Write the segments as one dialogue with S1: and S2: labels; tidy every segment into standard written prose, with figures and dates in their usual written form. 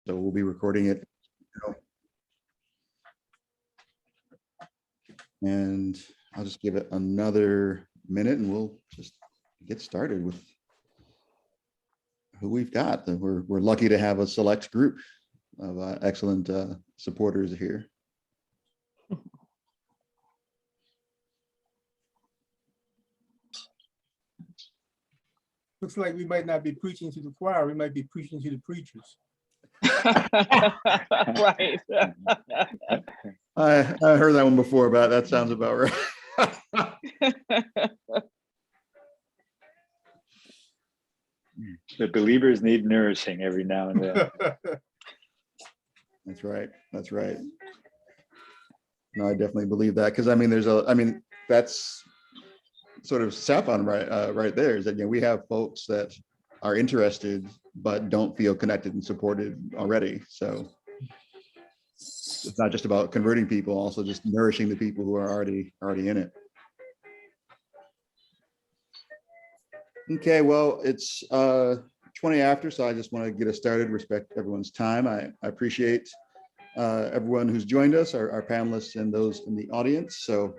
S1: So we'll be recording it. And I'll just give it another minute and we'll just get started with who we've got. We're lucky to have a select group of excellent supporters here.
S2: Looks like we might not be preaching to the choir, we might be preaching to the preachers.
S3: Right.
S1: I heard that one before, but that sounds about right.
S4: The believers need nourishing every now and then.
S1: That's right. That's right. No, I definitely believe that, because that's sort of SAAFON right there, is that we have folks that are interested but don't feel connected and supported already. So it's not just about converting people, also just nourishing the people who are already in it. Okay, well, it's 20 after, so I just want to get us started, respect everyone's time. I appreciate everyone who's joined us, our panelists and those in the audience. So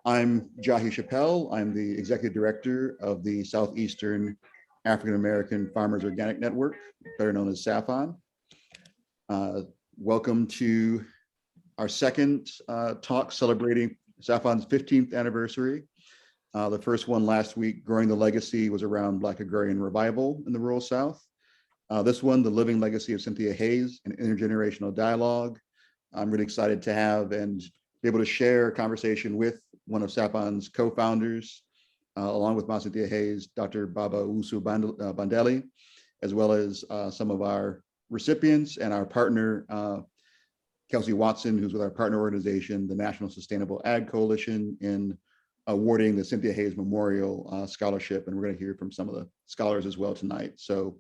S1: I'm Jahi Chappell. I'm the executive director of the Southeastern African American Farmers Organic Network, better known as SAAFON. Welcome to our second talk celebrating SAAFON's 15th anniversary. The first one last week, Growing the Legacy, was around Black Agrarian Revival in the rural South. This one, The Living Legacy of Cynthia Hayes, an intergenerational dialogue. I'm really excited to have and be able to share a conversation with one of SAAFON's co-founders, along with Cynthia Hayes, Dr. Baba Owusu Bandele, as well as some of our recipients and our partner, Kelsey Watson, who's with our partner organization, the National Sustainable Ag Coalition, in awarding the Cynthia Hayes Memorial Scholarship. And we're going to hear from some of the scholars as well tonight. So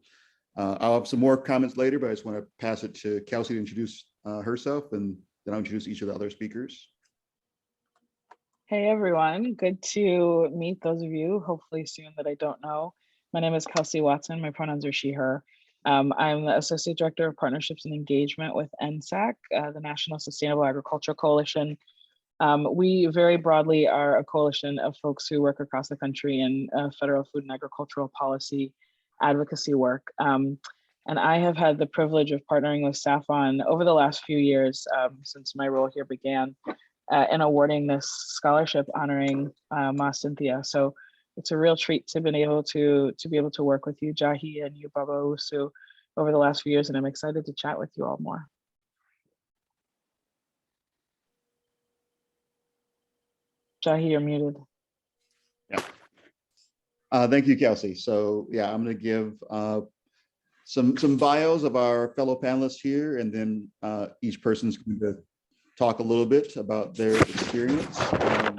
S1: I'll have some more comments later, but I just want to pass it to Kelsey to introduce herself, and then I'll introduce each of the other speakers.
S3: Hey everyone, good to meet those of you, hopefully soon, that I don't know. My name is Kelsey Watson, my pronouns are she, her. I'm the Associate Director of Partnerships and Engagement with NSAC, the National Sustainable Agriculture Coalition. We very broadly are a coalition of folks who work across the country in federal food and agricultural policy advocacy work. And I have had the privilege of partnering with SAAFON over the last few years since my role here began, in awarding this scholarship honoring Ma Cynthia. So it's a real treat to be able to work with you, Jahi, and you, Baba Owusu, over the last few years, and I'm excited to chat with you all more. Jahi, you're muted.
S1: Yeah. Thank you, Kelsey. So yeah, I'm going to give some bios of our fellow panelists here, and then each person's going to talk a little bit about their experience, their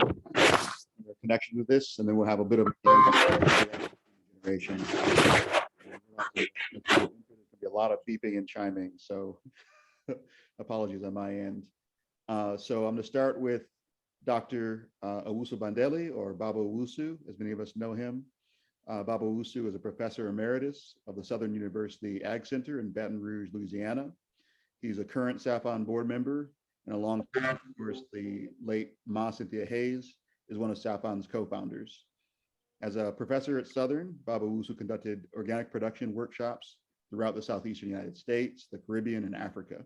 S1: connection with this, and then we'll have a bit of generation. There's going to be a lot of beeping and chiming, so apologies on my end. So I'm going to start with Dr. Owusu Bandele, or Baba Owusu, as many of us know him. Baba Owusu is a professor emeritus of the Southern University Ag Center in Baton Rouge, Louisiana. He's a current SAAFON board member, and along with, of course, the late Ma Cynthia Hayes is one of SAAFON's co-founders. As a professor at Southern, Baba Owusu conducted organic production workshops throughout the Southeastern United States, the Caribbean, and Africa.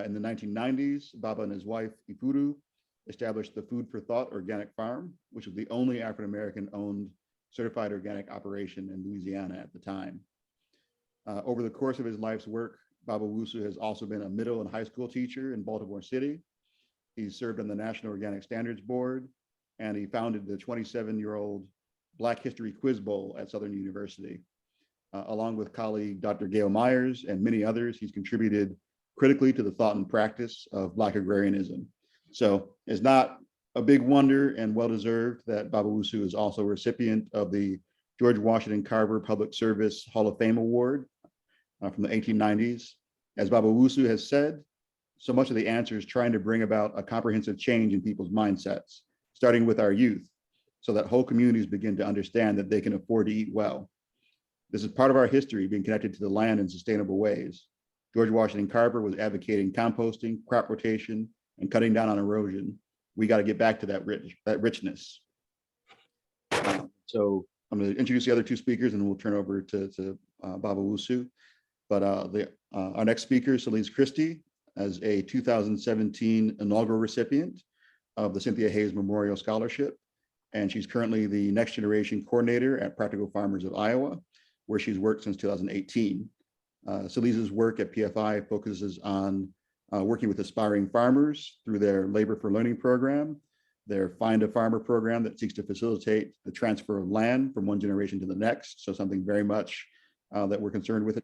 S1: In the 1990s, Baba and his wife, Ifuru, established the Food for Thought Organic Farm, which was the only African-American owned certified organic operation in Louisiana at the time. Over the course of his life's work, Baba Owusu has also been a middle and high school teacher in Baltimore City. He's served on the National Organic Standards Board, and he founded the 27-year-old Black History Quiz Bowl at Southern University. Along with colleague Dr. Gail Myers and many others, he's contributed critically to the thought and practice of Black agrarianism. So it's not a big wonder, and well-deserved, that Baba Owusu is also a recipient of the George Washington Carver Public Service Hall of Fame Award from the 1890s. As Baba Owusu has said, so much of the answer is trying to bring about a comprehensive change in people's mindsets, starting with our youth, so that whole communities begin to understand that they can afford to eat well. This is part of our history, being connected to the land in sustainable ways. George Washington Carver was advocating composting, crop rotation, and cutting down on erosion. We got to get back to that richness. So I'm going to introduce the other two speakers, and we'll turn over to Baba Owusu. But our next speaker is Celize Christy, as a 2017 inaugural recipient of the Cynthia Hayes Memorial Scholarship. And she's currently the Next Generation Coordinator at Practical Farmers of Iowa, where she's worked since 2018. Celize's work at PFI focuses on working with aspiring farmers through their Labor for Learning program, their Find a Farmer program that seeks to facilitate the transfer of land from one generation to the next. So something very much that we're concerned with.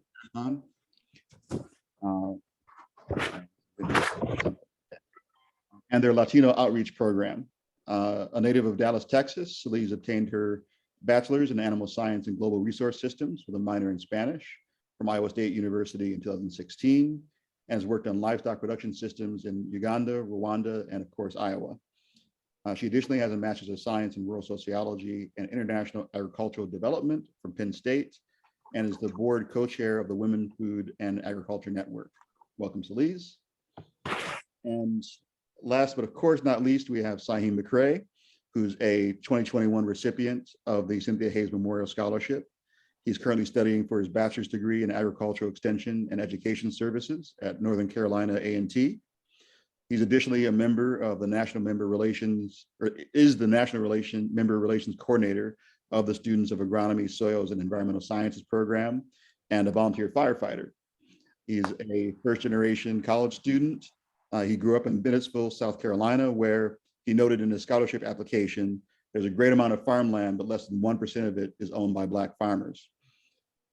S1: And their Latino outreach program. A native of Dallas, Texas, Celize obtained her bachelor's in animal science and global resource systems with a minor in Spanish from Iowa State University in 2016, and has worked on livestock production systems in Uganda, Rwanda, and of course, Iowa. She additionally has a master's of science in rural sociology and international agricultural development from Penn State, and is the board co-chair of the Women, Food, and Agriculture Network. Welcome, Celize. And last, but of course not least, we have Sy'Heim McRae, who's a 2021 recipient of the Cynthia Hayes Memorial Scholarship. He's currently studying for his bachelor's degree in agricultural extension and education services at Northern Carolina A&T. He's additionally a member of the National Member Relations, or is the National Member Relations Coordinator of the Students of Agronomy, Soils, and Environmental Sciences program, and a volunteer firefighter. He's a first-generation college student. He grew up in Bennettsville, South Carolina, where he noted in his scholarship application, there's a great amount of farmland, but less than 1% of it is owned by Black farmers.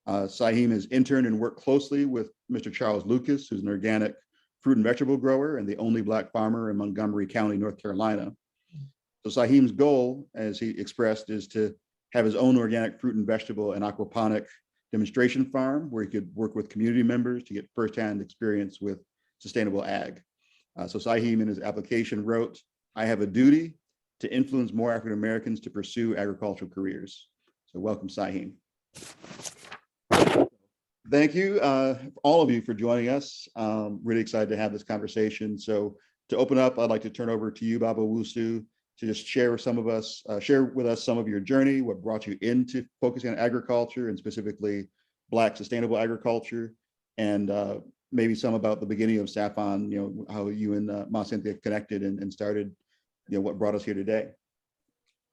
S1: Sy'Heim has interned and worked closely with Mr. Charles Lucas, who's an organic fruit and vegetable grower and the only Black farmer in Montgomery County, North Carolina. So Sy'Heim's goal, as he expressed, is to have his own organic fruit and vegetable and aquaponic demonstration farm where he could work with community members to get firsthand experience with sustainable ag. So Sy'Heim in his application wrote, "I have a duty to influence more African Americans to pursue agricultural careers." So welcome, Sy'Heim. Thank you, all of you, for joining us. Really excited to have this conversation. So to open up, I'd like to turn over to you, Baba Owusu, to just share with us some of your journey, what brought you into focusing on agriculture and specifically Black sustainable agriculture, and maybe some about the beginning of SAAFON, how you and Ma Cynthia connected and started, what brought us here today.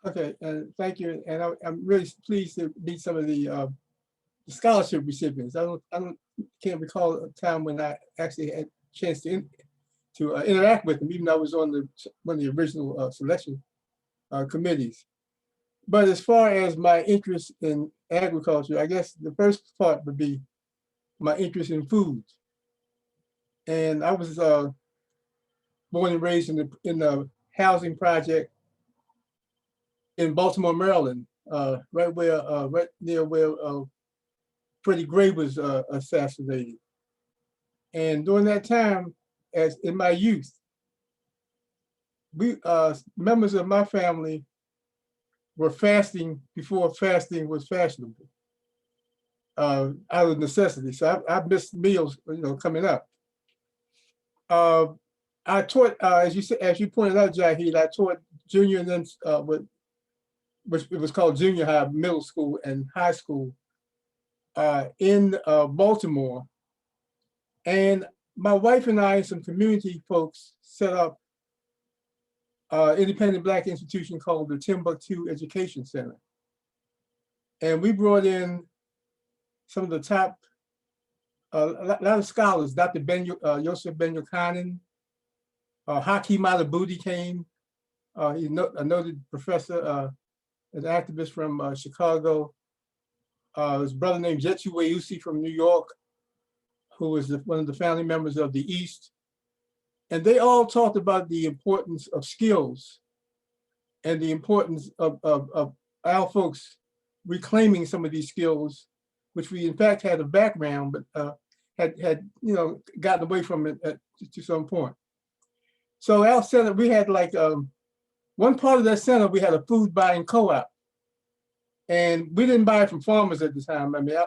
S2: Okay, thank you. And I'm really pleased to meet some of the scholarship recipients. I can't recall a time when I actually had a chance to interact with them, even though I was on one of the original selection committees. But as far as my interest in agriculture, I guess the first part would be my interest in food. And I was born and raised in the housing project in Baltimore, Maryland, right near where Freddie Gray was assassinated. And during that time, as in my youth, we members of my family were fasting before fasting was fashionable, out of necessity. So I missed meals, coming up. I taught, as you pointed out, Jahi, I taught junior and then which it was called junior high, middle school, and high school in Baltimore. And my wife and I and some community folks set up an independent Black institution called the Timbuktu Education Center. And we brought in some of the top, a lot of scholars, Dr. Yosef Ben Yochanan, Haki Madhubuti came, he's a noted professor, an activist from Chicago. His brother named Jetsu Owusu from New York, who was one of the founding members of the East. And they all talked about the importance of skills and the importance of our folks reclaiming some of these skills, which we in fact had a background, but had gotten away from it to some point. So our center, we had like one part of that center, we had a food buying co-op, and we didn't buy it from farmers at the time. I mean,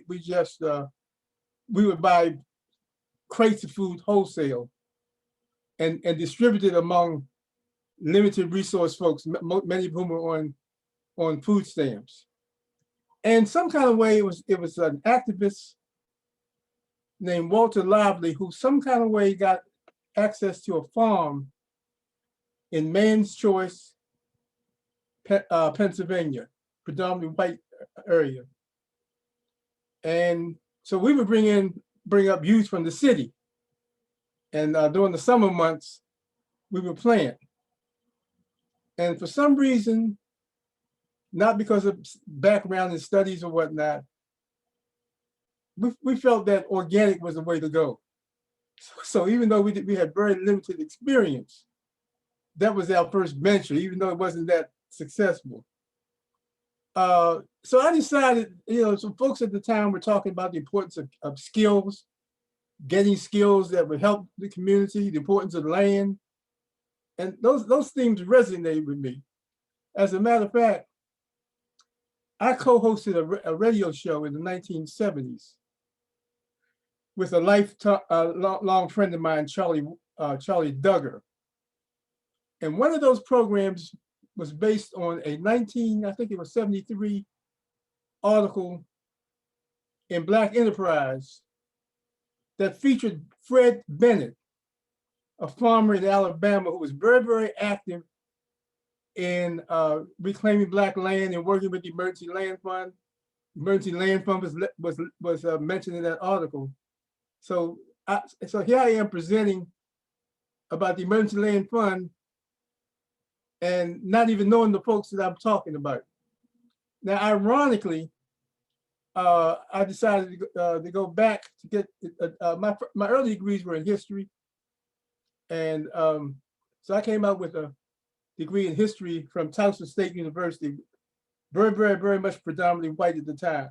S2: we just we would buy crates of food wholesale and distributed among limited resource folks, many of whom were on food stamps. And some kind of way, it was an activist named Walter Lively who some kind of way got access to a farm in Man's Choice, Pennsylvania, predominantly white area. And so we would bring up youth from the city. And during the summer months, we would plant. And for some reason, not because of background in studies or whatnot, we felt that organic was the way to go. So even though we had very limited experience, that was our first venture, even though it wasn't that successful. So I decided, some folks at the time were talking about the importance of skills, getting skills that would help the community, the importance of land. And those themes resonated with me. As a matter of fact, I co-hosted a radio show in the 1970s with a long friend of mine, Charlie Duggar. And one of those programs was based on a 73 article in Black Enterprise that featured Fred Bennett, a farmer in Alabama who was very, very active in reclaiming Black land and working with the Emergency Land Fund. Emergency Land Fund was mentioned in that article. So here I am presenting about the Emergency Land Fund and not even knowing the folks that I'm talking about. Now, ironically, I decided to go back to get my early degrees were in history, and so I came out with a degree in history from Towson State University, very, very, very much predominantly white at the time.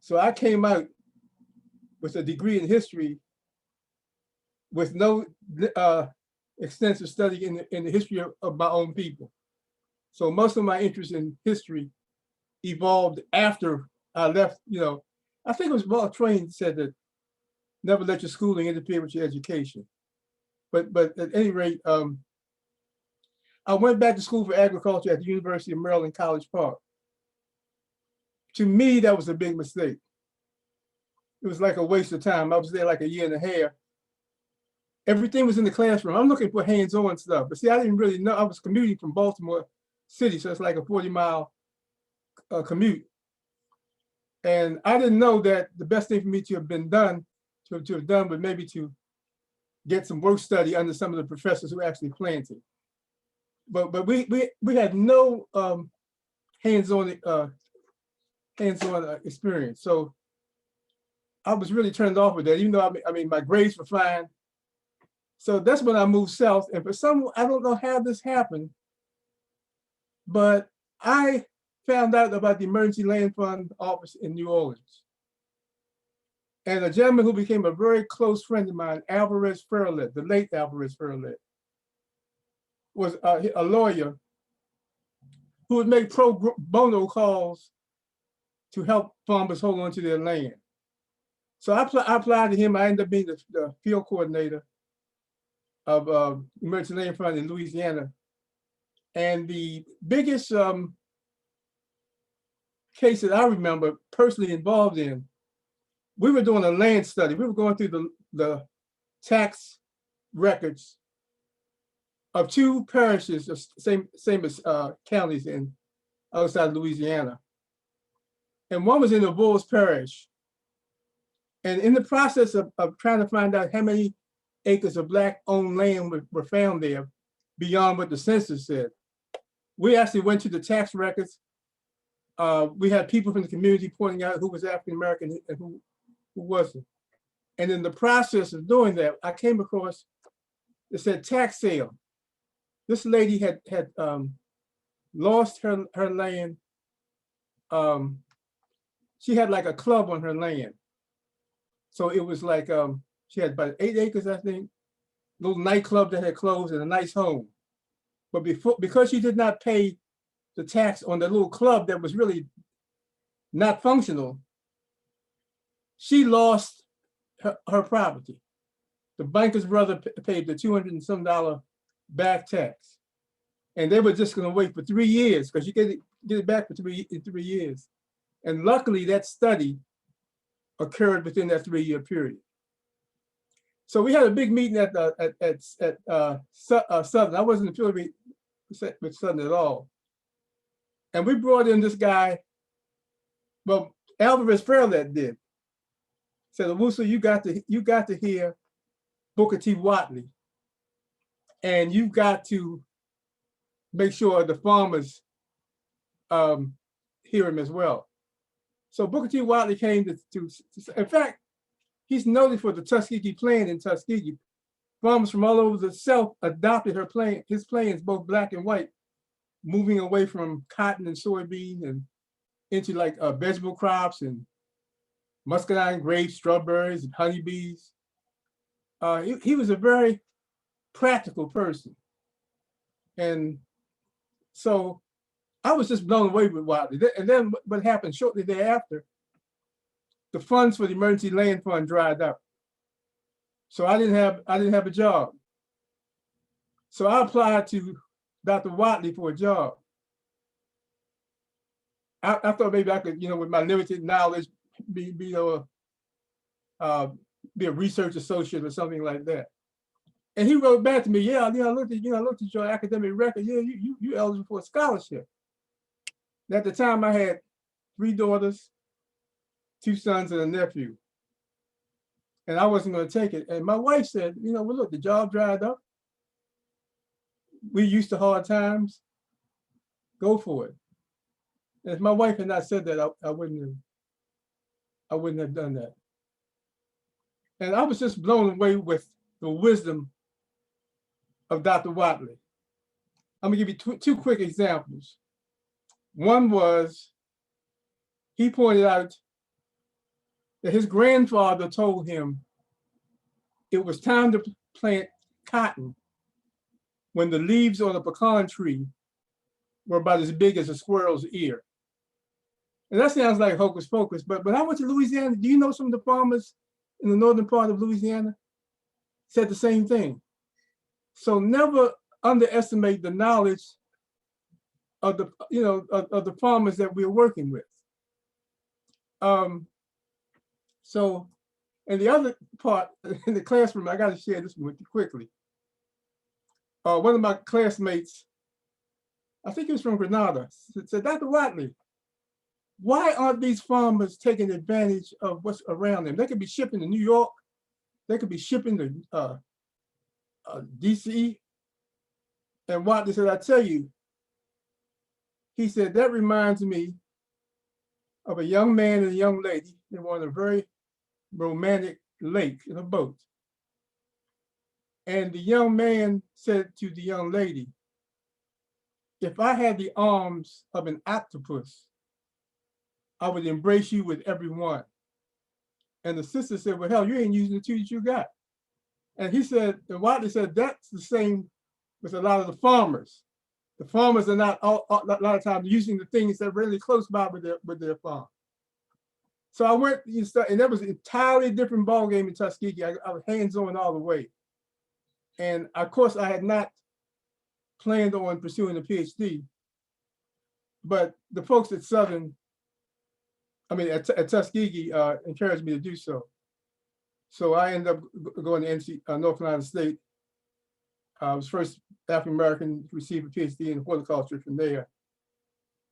S2: So I came out with a degree in history with no extensive study in the history of my own people. So most of my interest in history evolved after I left. I think it was Mark Twain said that never let your schooling interfere with your education. But at any rate, I went back to school for agriculture at the University of Maryland, College Park. To me, that was a big mistake. It was like a waste of time. I was there like a year and a half. Everything was in the classroom. I'm looking for hands-on stuff. But see, I didn't really know. I was commuting from Baltimore City, so it's like a 40-mile commute. And I didn't know that the best thing for me to have done would maybe to get some work study under some of the professors who actually planted. But we had no hands-on experience. So I was really turned off with that, even though I mean my grades were fine. So that's when I moved south. And for some, I don't know how this happened, but I found out about the Emergency Land Fund office in New Orleans. And a gentleman who became a very close friend of mine, Alvarez Ferlet, the late Alvarez Ferlet, was a lawyer who would make pro bono calls to help farmers hold on to their land. So I applied to him. I ended up being the field coordinator of Emergency Land Fund in Louisiana. And the biggest case that I remember personally involved in, we were doing a land study. We were going through the tax records of two parishes, same as counties in outside Louisiana. And one was in the Bulls Parish. And in the process of trying to find out how many acres of Black-owned land were found there beyond what the census said, we actually went to the tax records. We had people from the community pointing out who was African-American and who wasn't. And in the process of doing that, I came across, it said tax sale. This lady had lost her land. She had like a club on her land. So it was like, she had about 8 acres, I think, little nightclub that had closed and a nice home. But because she did not pay the tax on the little club that was really not functional, she lost her property. the banker's brother paid the $200 and some back tax. And they were just gonna wait for 3 years because you get it back for 3 years. And luckily that study occurred within that 3-year period. So we had a big meeting at Southern. I wasn't affiliated with Southern at all. And we brought in this guy, well, Alvarez Fairlet did. Said, Owusu, you got to hear Booker T. Watley. And you've got to make sure the farmers hear him as well. So Booker T. Watley came to in fact, he's noted for the Tuskegee Plan in Tuskegee. Farmers from all over the South adopted his plans, both black and white, moving away from cotton and soybean and into like vegetable crops and muscadine grapes, strawberries, and honeybees. He was a very practical person. And so I was just blown away with Watley. And then what happened shortly thereafter, the funds for the Emergency Land Fund dried up. So I didn't have a job. So I applied to Dr. Watley for a job. I thought maybe I could, with my limited knowledge, be a research associate or something like that. And he wrote back to me, yeah, I looked at your academic record. Yeah, you eligible for a scholarship. And at the time I had 3 daughters, 2 sons, and a nephew. And I wasn't going to take it. And my wife said, well, look, the job dried up. We're used to hard times. Go for it. And if my wife had not said that, I wouldn't have done that. And I was just blown away with the wisdom of Dr. Watley. I'm gonna give you 2 quick examples. One was, he pointed out that his grandfather told him it was time to plant cotton when the leaves on a pecan tree were about as big as a squirrel's ear. And that sounds like hocus pocus, but when I went to Louisiana, do you know some of the farmers in the northern part of Louisiana said the same thing? So never underestimate the knowledge of the farmers that we're working with. So, and the other part in the classroom, I got to share this with you quickly. One of my classmates, I think he was from Grenada, said, Dr. Watley, why aren't these farmers taking advantage of what's around them? They could be shipping to New York, they could be shipping to DC. And Watley said, I tell you, he said, that reminds me of a young man and a young lady. They were on a very romantic lake in a boat. And the young man said to the young lady, if I had the arms of an octopus, I would embrace you with every one. And the sister said, well, hell, you ain't using the 2 that you got. And he said, and Watley said, that's the same with a lot of the farmers. The farmers are not a lot of times using the things that are really close by with their farm. So I went, and that was an entirely different ballgame in Tuskegee. I was hands-on all the way. And of course, I had not planned on pursuing a PhD, but the folks at Southern, at Tuskegee encouraged me to do so. So I ended up going to North Carolina State. I was first African-American to receive a PhD in horticulture from there.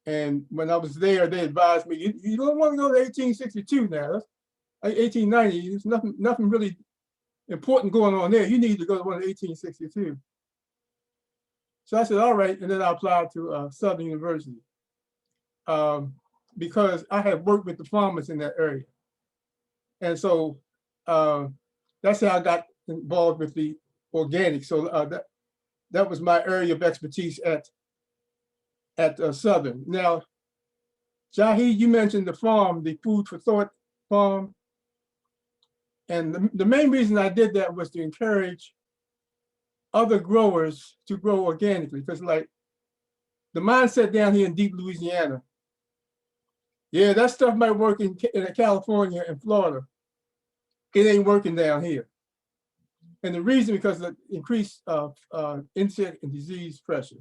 S2: And when I was there, they advised me, you don't want to go to 1862 now, that's 1890, there's nothing really important going on there. You need to go to one of 1862. So I said, all right, and then I applied to Southern University because I had worked with the farmers in that area. And so that's how I got involved with the organic. So that was my area of expertise at Southern. Now, Jahi, you mentioned the farm, the Food for Thought farm. And the main reason I did that was to encourage other growers to grow organically, because like the mindset down here in deep Louisiana, yeah, that stuff might work in California and Florida. It ain't working down here. And the reason, because of the increased insect and disease pressure.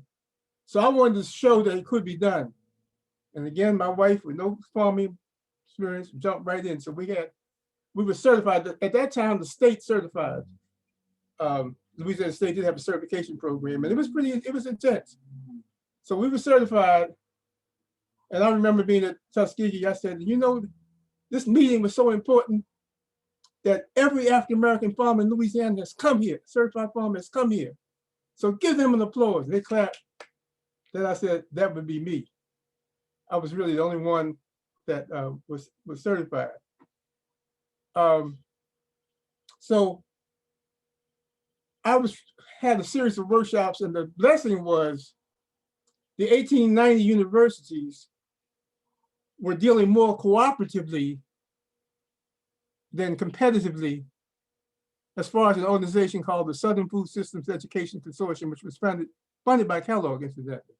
S2: So I wanted to show that it could be done. And again, my wife with no farming experience jumped right in. So we were certified. At that time, the state certified. Louisiana State did have a certification program, and it was intense. So we were certified. And I remember being at Tuskegee, I said, you know, this meeting was so important that every African-American farmer in Louisiana has come here, certified farmer has come here. So give them an applause. They clapped. Then I said, that would be me. I was really the only one that was certified. So I had a series of workshops, and the blessing was the 1890 universities were dealing more cooperatively than competitively, as far as an organization called the Southern Food Systems Education Consortium, which was funded by Kellogg, incidentally.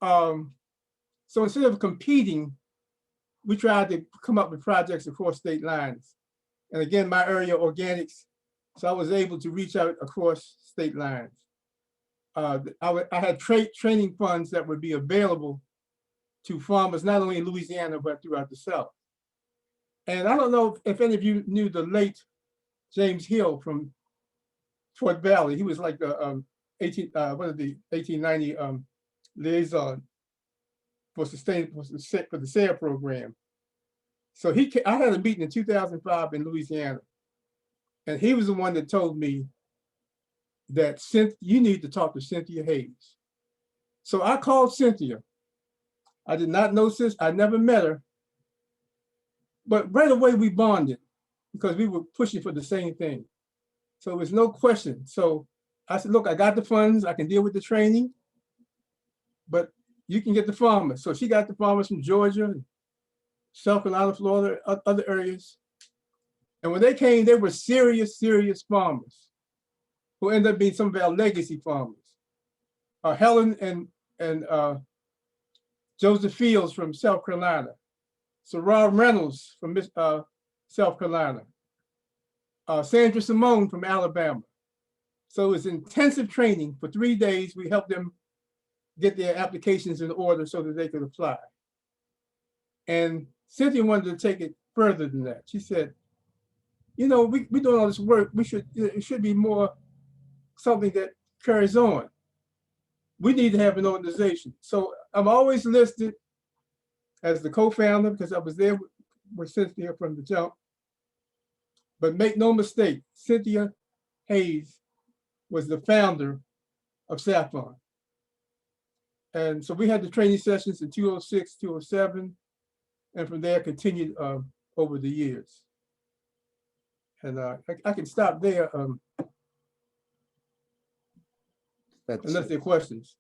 S2: So instead of competing, we tried to come up with projects across state lines. And again, my area, organics, so I was able to reach out across state lines. I had training funds that would be available to farmers, not only in Louisiana, but throughout the South. And I don't know if any of you knew the late James Hill from Fort Valley. He was like the 1890 liaison for the SAAFON program. So I had a meeting in 2005 in Louisiana, and he was the one that told me that you need to talk to Cynthia Hayes. So I called Cynthia. I did not know I never met her, but right away we bonded because we were pushing for the same thing. So it was no question. So I said, look, I got the funds, I can deal with the training, but you can get the farmers. So she got the farmers from Georgia, South Carolina, Florida, other areas. And when they came, they were serious, serious farmers who ended up being some of our legacy farmers. Helen and Joseph Fields from South Carolina. So Rob Reynolds from South Carolina. Sandra Simone from Alabama. So it was intensive training for 3 days. We helped them get their applications in order so that they could apply. And Cynthia wanted to take it further than that. She said, you know, we're doing all this work. It should be more something that carries on. We need to have an organization. So I'm always listed as the co-founder because I was there with Cynthia from the jump. But make no mistake, Cynthia Hayes was the founder of SAAFON. And so we had the training sessions in 2006, 2007, and from there continued over the years. And I can stop there unless there are questions.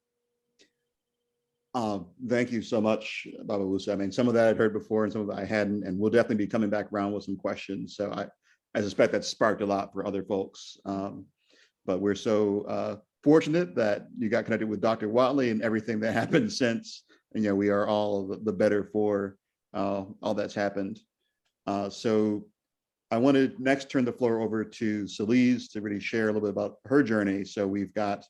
S1: Thank you so much, Baba Owusu. I mean, some of that I'd heard before and some of that I hadn't, and we'll definitely be coming back around with some questions. So I suspect that sparked a lot for other folks. But we're so fortunate that you got connected with Dr. Watley and everything that happened since, and, you know, we are all the better for all that's happened. So I want to next turn the floor over to Celize to really share a little bit about her journey. So we've got,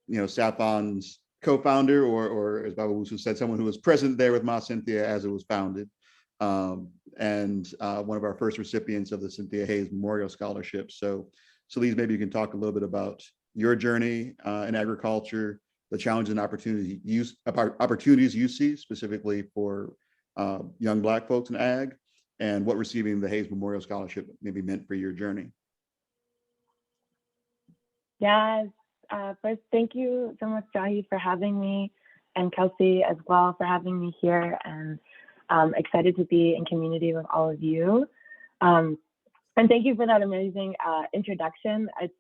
S1: you know, SAAFON's co-founder, or as Baba Owusu said, someone who was present there with Ma Cynthia as it was founded, and one of our first recipients of the Cynthia Hayes Memorial Scholarship. So Celize, maybe you can talk a little bit about your journey in agriculture, the challenges and opportunities you see specifically for young Black folks in ag, and what receiving the Hayes Memorial Scholarship maybe meant for your journey.
S5: Yes, first, thank you so much, Jahi, for having me, and Kelsey as well for having me here, and excited to be in community with all of you. And thank you for that amazing introduction. It's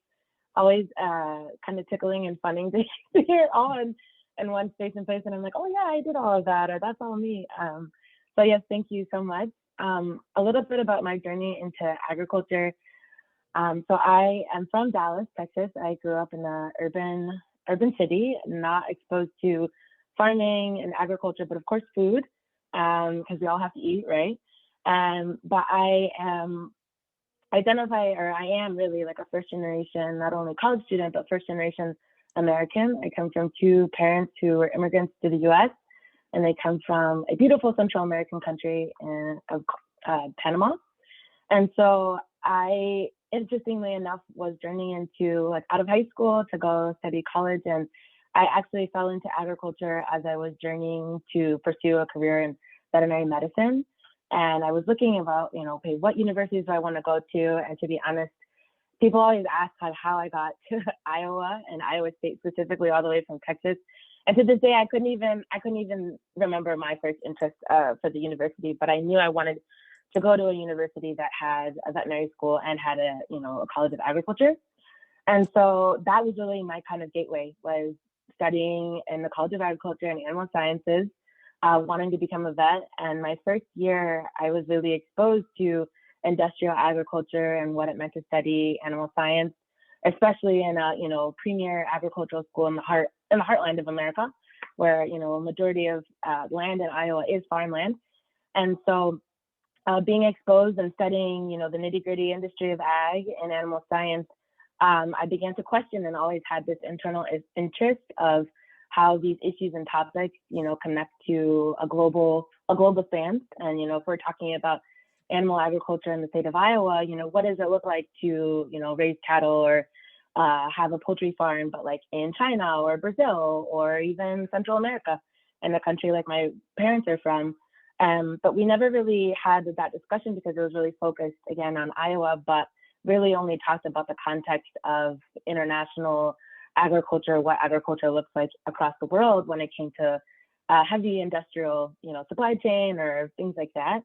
S5: always kind of tickling and funny to hear it all in one space and place, and I'm like, oh yeah, I did all of that, or that's all me. So yes, thank you so much. A little bit about my journey into agriculture. So I am from Dallas, Texas. I grew up in an urban city, not exposed to farming and agriculture, but of course food, because we all have to eat, right? But I am identify, or I am really like a first generation, not only college student, but first generation American. I come from two parents who were immigrants to the US, and they come from a beautiful Central American country of Panama. And so I, interestingly enough, was journeying into like out of high school to go study college. And I actually fell into agriculture as I was journeying to pursue a career in veterinary medicine. And I was looking about, you know, okay, what universities do I want to go to? And to be honest, people always ask how I got to Iowa and Iowa State specifically, all the way from Texas. And to this day, I couldn't even remember my first interest for the university, but I knew I wanted to go to a university that had a veterinary school and had a college of agriculture. And so that was really my kind of gateway, was studying in the College of Agriculture and Animal Sciences, wanting to become a vet. And my first year, I was really exposed to industrial agriculture and what it meant to study animal science, especially in a premier agricultural school in the heartland of America, where a majority of land in Iowa is farmland. And so being exposed and studying the nitty-gritty industry of ag and animal science, I began to question and always had this internal interest of how these issues and topics connect to a global stance. And if we're talking about animal agriculture in the state of Iowa, what does it look like to raise cattle or have a poultry farm, but like in China or Brazil or even Central America, in a country like my parents are from. But we never really had that discussion because it was really focused again on Iowa, but really only talked about the context of international agriculture, what agriculture looks like across the world when it came to heavy industrial, supply chain or things like that.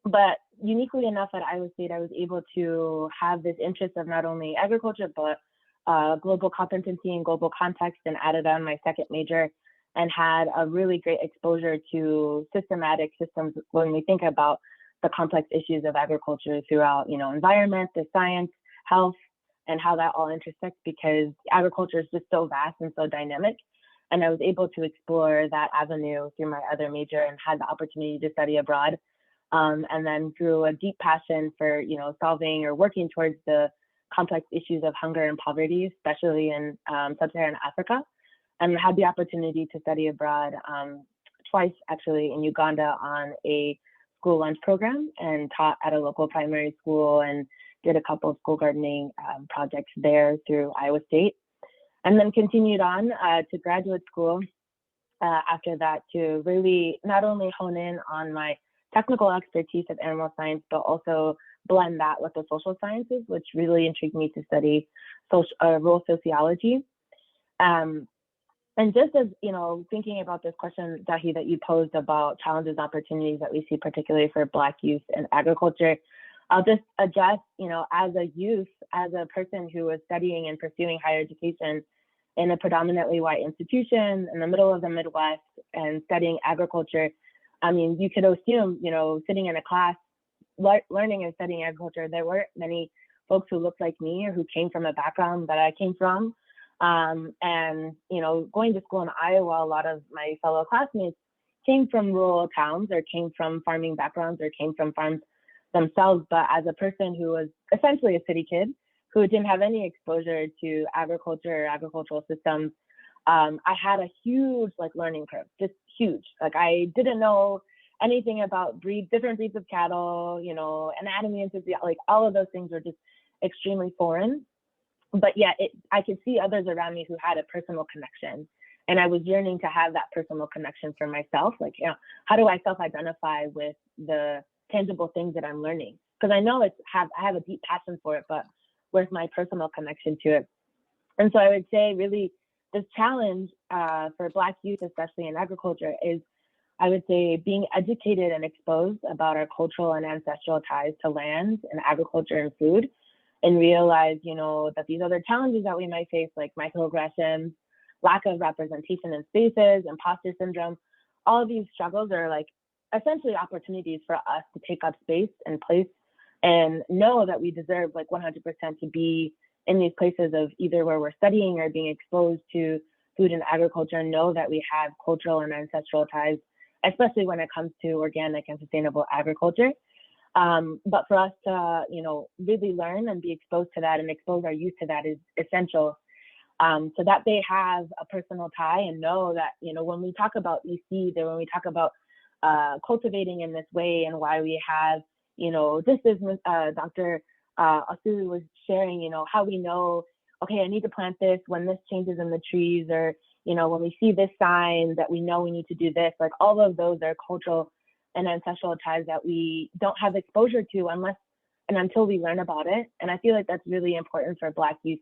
S5: But uniquely enough at Iowa State, I was able to have this interest of not only agriculture, but global competency and global context, and added on my second major and had a really great exposure to systematic systems when we think about the complex issues of agriculture throughout, environment, the science, health, and how that all intersects, because agriculture is just so vast and so dynamic. And I was able to explore that avenue through my other major and had the opportunity to study abroad. And then through a deep passion for, solving or working towards the complex issues of hunger and poverty, especially in sub-Saharan Africa, and had the opportunity to study abroad twice, actually, in Uganda on a school lunch program, and taught at a local primary school and did a couple of school gardening projects there through Iowa State. And then continued on to graduate school after that to really not only hone in on my technical expertise of animal science, but also blend that with the social sciences, which really intrigued me to study rural sociology. And just as, thinking about this question, Jahi, that you posed about challenges and opportunities that we see, particularly for Black youth in agriculture, I'll just address, as a youth, as a person who was studying and pursuing higher education in a predominantly white institution in the middle of the Midwest and studying agriculture, I mean, you could assume, sitting in a class, learning and studying agriculture, there weren't many folks who looked like me or who came from a background that I came from. And, going to school in Iowa, a lot of my fellow classmates came from rural towns or came from farming backgrounds or came from farms themselves. But as a person who was essentially a city kid who didn't have any exposure to agriculture or agricultural systems, I had a huge learning curve, just huge. I didn't know anything about different breeds of cattle, anatomy and physiology, all of those things were just extremely foreign. But yeah, I could see others around me who had a personal connection. And I was yearning to have that personal connection for myself. How do I self-identify with the tangible things that I'm learning? Because I know I have a deep passion for it, but where's my personal connection to it? And so I would say really this challenge for Black youth, especially in agriculture, is I would say being educated and exposed about our cultural and ancestral ties to land and agriculture and food, and realize, that these other challenges that we might face, like microaggressions, lack of representation in spaces, imposter syndrome, all of these struggles are essentially opportunities for us to take up space and place and know that we deserve 100% to be in these places of either where we're studying or being exposed to food and agriculture, and know that we have cultural and ancestral ties, especially when it comes to organic and sustainable agriculture. But for us to, really learn and be exposed to that and expose our youth to that is essential, so that they have a personal tie and know that, when we talk about EC, when we talk about cultivating in this way and why we have, just as Dr. Owusu was sharing, how we know, okay, I need to plant this when this changes in the trees, or, when we see this sign that we know we need to do this, like all of those are cultural and ancestral ties that we don't have exposure to unless and until we learn about it. And I feel like that's really important for Black youth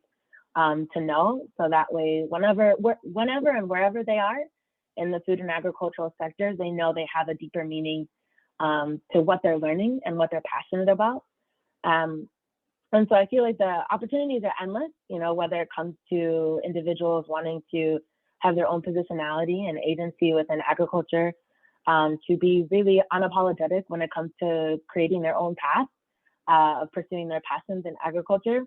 S5: to know. So that way, whenever and wherever they are in the food and agricultural sectors, they know they have a deeper meaning to what they're learning and what they're passionate about. And so I feel like the opportunities are endless, whether it comes to individuals wanting to have their own positionality and agency within agriculture, to be really unapologetic when it comes to creating their own path of pursuing their passions in agriculture.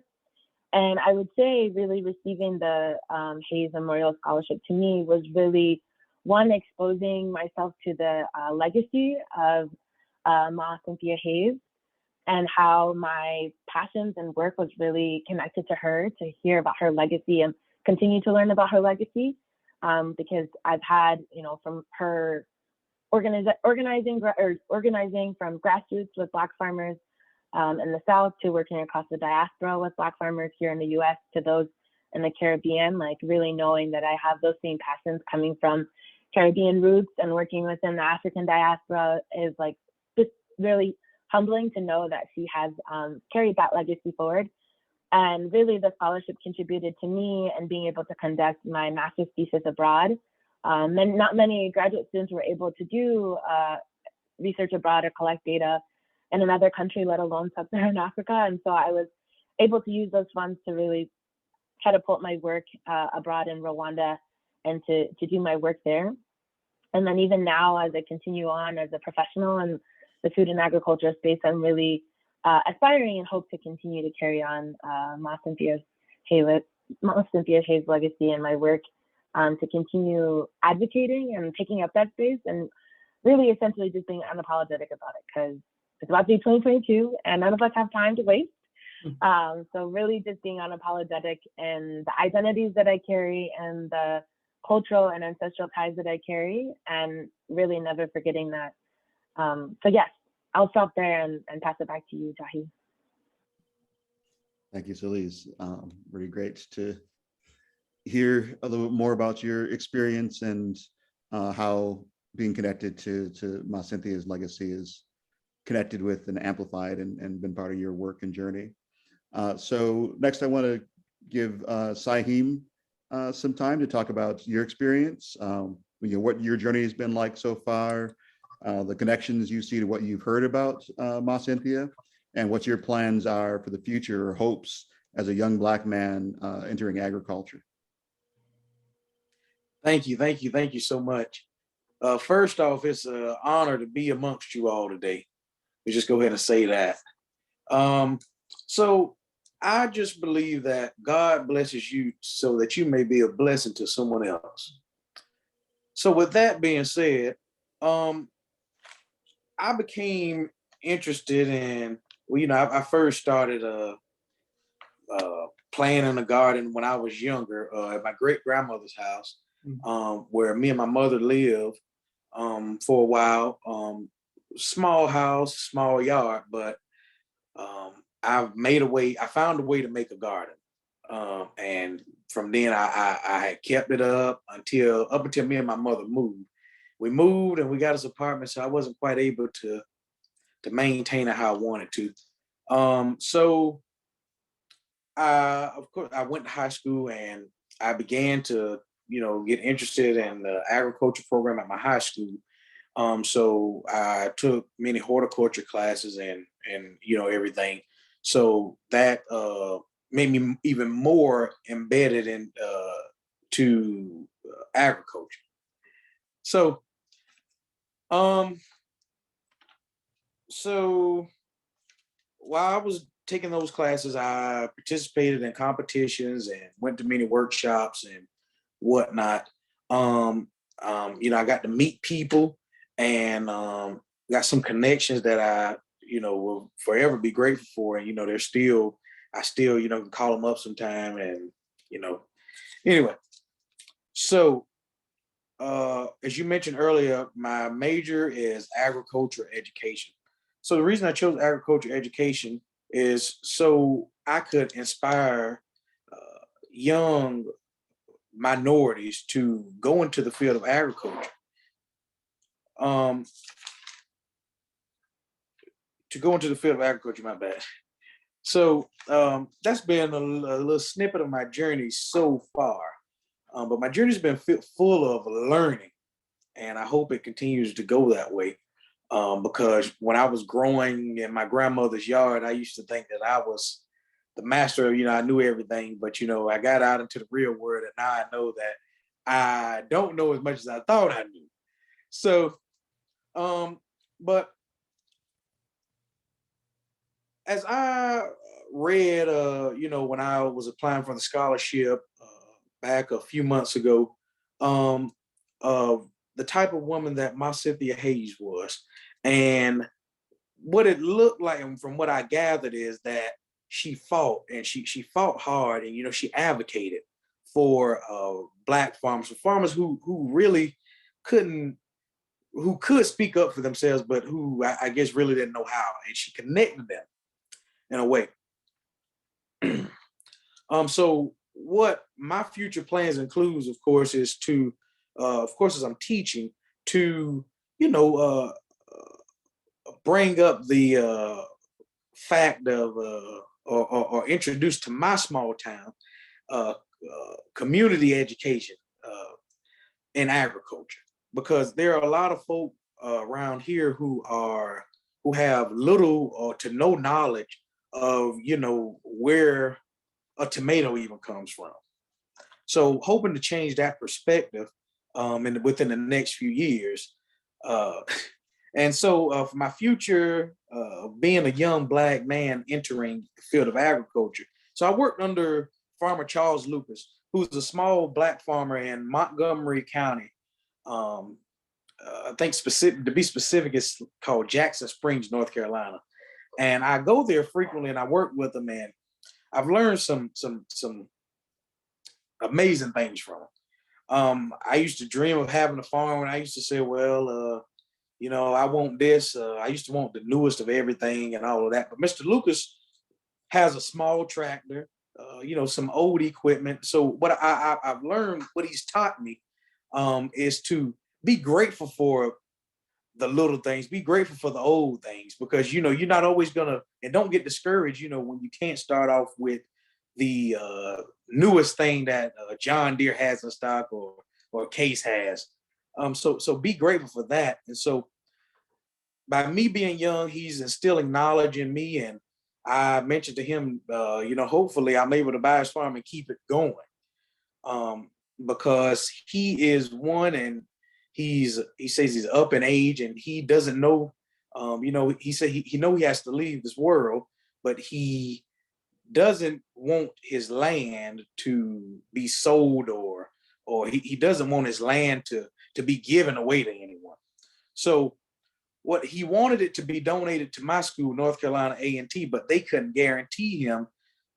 S5: And I would say really receiving the Hayes Memorial Scholarship to me was really, one, exposing myself to the legacy of Ma Cynthia Hayes, and how my passions and work was really connected to her, to hear about her legacy and continue to learn about her legacy. Because I've had, from her organizing from grassroots with Black farmers in the South, to working across the diaspora with Black farmers here in the US, to those in the Caribbean, like really knowing that I have those same passions coming from Caribbean roots and working within the African diaspora is like just really humbling to know that she has carried that legacy forward. And really the scholarship contributed to me and being able to conduct my master's thesis abroad. And not many graduate students were able to do research abroad or collect data in another country, let alone sub-Saharan Africa. And so I was able to use those funds to really catapult my work abroad in Rwanda and to do my work there. And then even now, as I continue on as a professional in the food and agriculture space, I'm really aspiring and hope to continue to carry on Ma Cynthia Hayes' legacy and my work, to continue advocating and taking up that space and really essentially just being unapologetic about it, because it's about to be 2022 and none of us have time to waste. So really just being unapologetic in the identities that I carry and the cultural and ancestral ties that I carry, and really never forgetting that. So yes, I'll stop there and pass it back to you, Jahi.
S1: Thank you, Celize. Really great to hear a little bit more about your experience and how being connected to Ma Cynthia's legacy is connected with and amplified and been part of your work and journey. So next I want to give Cy'Heim some time to talk about your experience, what your journey has been like so far, the connections you see to what you've heard about Ma Cynthia, and what your plans are for the future or hopes as a young Black man entering agriculture.
S6: Thank you so much. First off, it's an honor to be amongst you all today. We just go ahead and say that. So I just believe that God blesses you so that you may be a blessing to someone else. So with that being said, I became interested in, I first started playing in the garden when I was younger at my great grandmother's house, where me and my mother lived for a while. Small house, small yard, but I found a way to make a garden. And from then I had kept it up until me and my mother moved. We moved and we got this apartment, so I wasn't quite able to maintain it how I wanted to. So of course I went to high school and I began to, get interested in the agriculture program at my high school. So I took many horticulture classes and everything. So that made me even more embedded in to agriculture. So while I was taking those classes, I participated in competitions and went to many workshops and whatnot. I got to meet people and got some connections that I will forever be grateful for. And, I still, can call them up sometime and, anyway. So, as you mentioned earlier, my major is agriculture education. So the reason I chose agriculture education is so I could inspire young minorities to go into the field of agriculture. My bad. So that's been a little snippet of my journey so far. But my journey's been full of learning, and I hope it continues to go that way. Because when I was growing in my grandmother's yard, I used to think that I was the master of, I knew everything, but, I got out into the real world, and now I know that I don't know as much as I thought I knew. So, but as I read, when I was applying for the scholarship back a few months ago, the type of woman that my Cynthia Hayes was, and what it looked like, and from what I gathered, is that she fought, and she fought hard, and she advocated for Black farmers, for farmers who really who could speak up for themselves, but who I guess really didn't know how, and she connected them in a way. So what my future plans includes, of course, is to, as I'm teaching, to, bring up the fact of, or introduce to my small town community education in agriculture, because there are a lot of folk around here who have little or to no knowledge of, where a tomato even comes from. So hoping to change that perspective within the next few years. And so for my future, being a young Black man entering the field of agriculture. So I worked under Farmer Charles Lucas, who's a small Black farmer in Montgomery County. I think to be specific, it's called Jackson Springs, North Carolina. And I go there frequently, and I work with them, and I've learned some amazing things from them. I used to dream of having a farm, and I used to say, well, I want this. I used to want the newest of everything and all of that. But Mr. Lucas has a small tractor, some old equipment. So what I've learned, what he's taught me, is to be grateful for the little things, be grateful for the old things, because, you're not always gonna, and don't get discouraged, when you can't start off with the newest thing that John Deere has in stock or Case has. So be grateful for that. And so by me being young, he's instilling knowledge in me, and I mentioned to him, hopefully I'm able to buy his farm and keep it going, because he is one, and he says he's up in age, and he doesn't know, he said he know he has to leave this world, but he doesn't want his land to be sold, or he doesn't want his land to be given away to anyone. So what he wanted it to be donated to my school, North Carolina A&T, but they couldn't guarantee him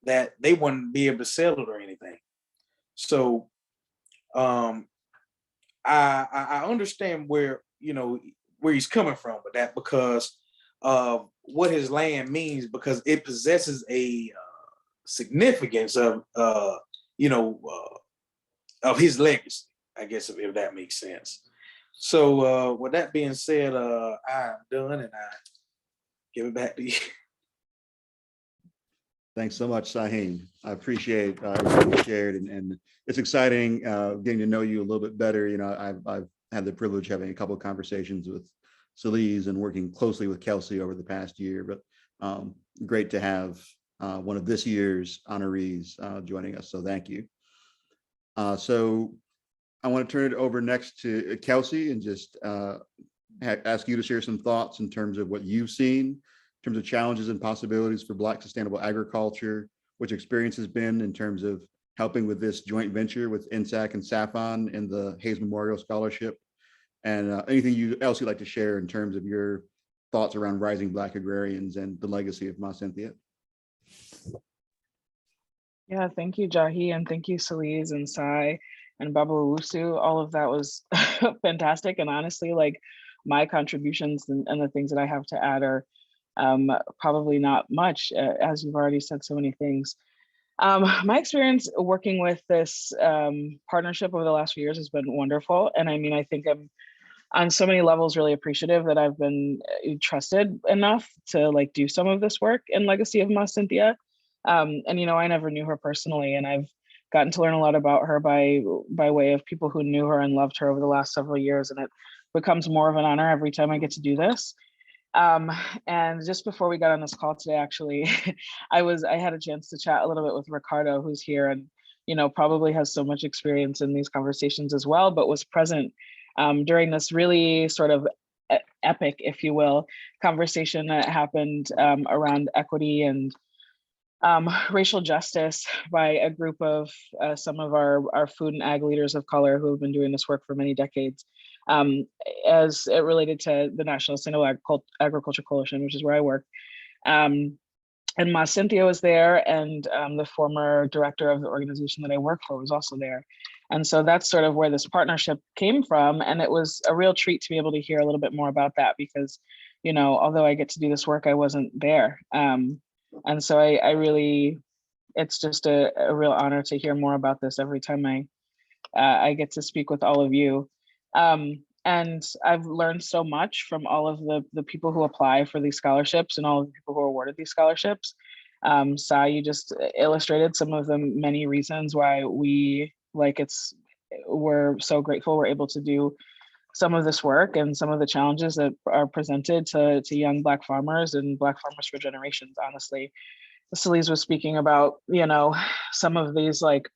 S6: that they wouldn't be able to sell it or anything. So I understand where he's coming from with that, because of what his land means, because it possesses a significance of his legacy, I guess, if that makes sense. So with that being said, I'm done, and I give it back to you.
S1: Thanks so much, Cy'Heim. I appreciate everything you shared, and it's exciting getting to know you a little bit better. I've had the privilege of having a couple of conversations with Celize and working closely with Kelsey over the past year, but great to have one of this year's honorees joining us. So thank you. So I want to turn it over next to Kelsey and just ask you to share some thoughts in terms of what you've seen, in terms of challenges and possibilities for Black sustainable agriculture, which experience has been in terms of helping with this joint venture with NSAC and SAAFON in the Hayes Memorial Scholarship, and anything else you'd like to share in terms of your thoughts around rising Black agrarians and the legacy of Ma Cynthia.
S3: Yeah, thank you, Jahi, and thank you, Celize and Sai and Baba Owusu. All of that was fantastic. And honestly, like my contributions and the things that I have to add are probably not much, as you've already said so many things. My experience working with this partnership over the last few years has been wonderful. And I mean, I think I'm on so many levels really appreciative that I've been trusted enough to like do some of this work in legacy of Ma Cynthia. And you know, I never knew her personally, and I've gotten to learn a lot about her by way of people who knew her and loved her over the last several years, and it becomes more of an honor every time I get to do this. And just before we got on this call today, actually, I had a chance to chat a little bit with Ricardo, who's here, and you know, probably has so much experience in these conversations as well, but was present during this really sort of epic, if you will, conversation that happened around equity and racial justice by a group of some of our food and ag leaders of color who have been doing this work for many decades, as it related to the National Sustainable Agriculture Coalition, which is where I work. And Ma Cynthia was there, and the former director of the organization that I work for was also there. And so that's sort of where this partnership came from. And it was a real treat to be able to hear a little bit more about that because, you know, although I get to do this work, I wasn't there. And so I really, it's just a real honor to hear more about this every time I get to speak with all of you. And I've learned so much from all of the people who apply for these scholarships and all of the people who are awarded these scholarships. Sai, you just illustrated some of the many reasons why we're so grateful we're able to do some of this work and some of the challenges that are presented to young Black farmers and Black farmers for generations, honestly. Celize was speaking about, you know, some of these like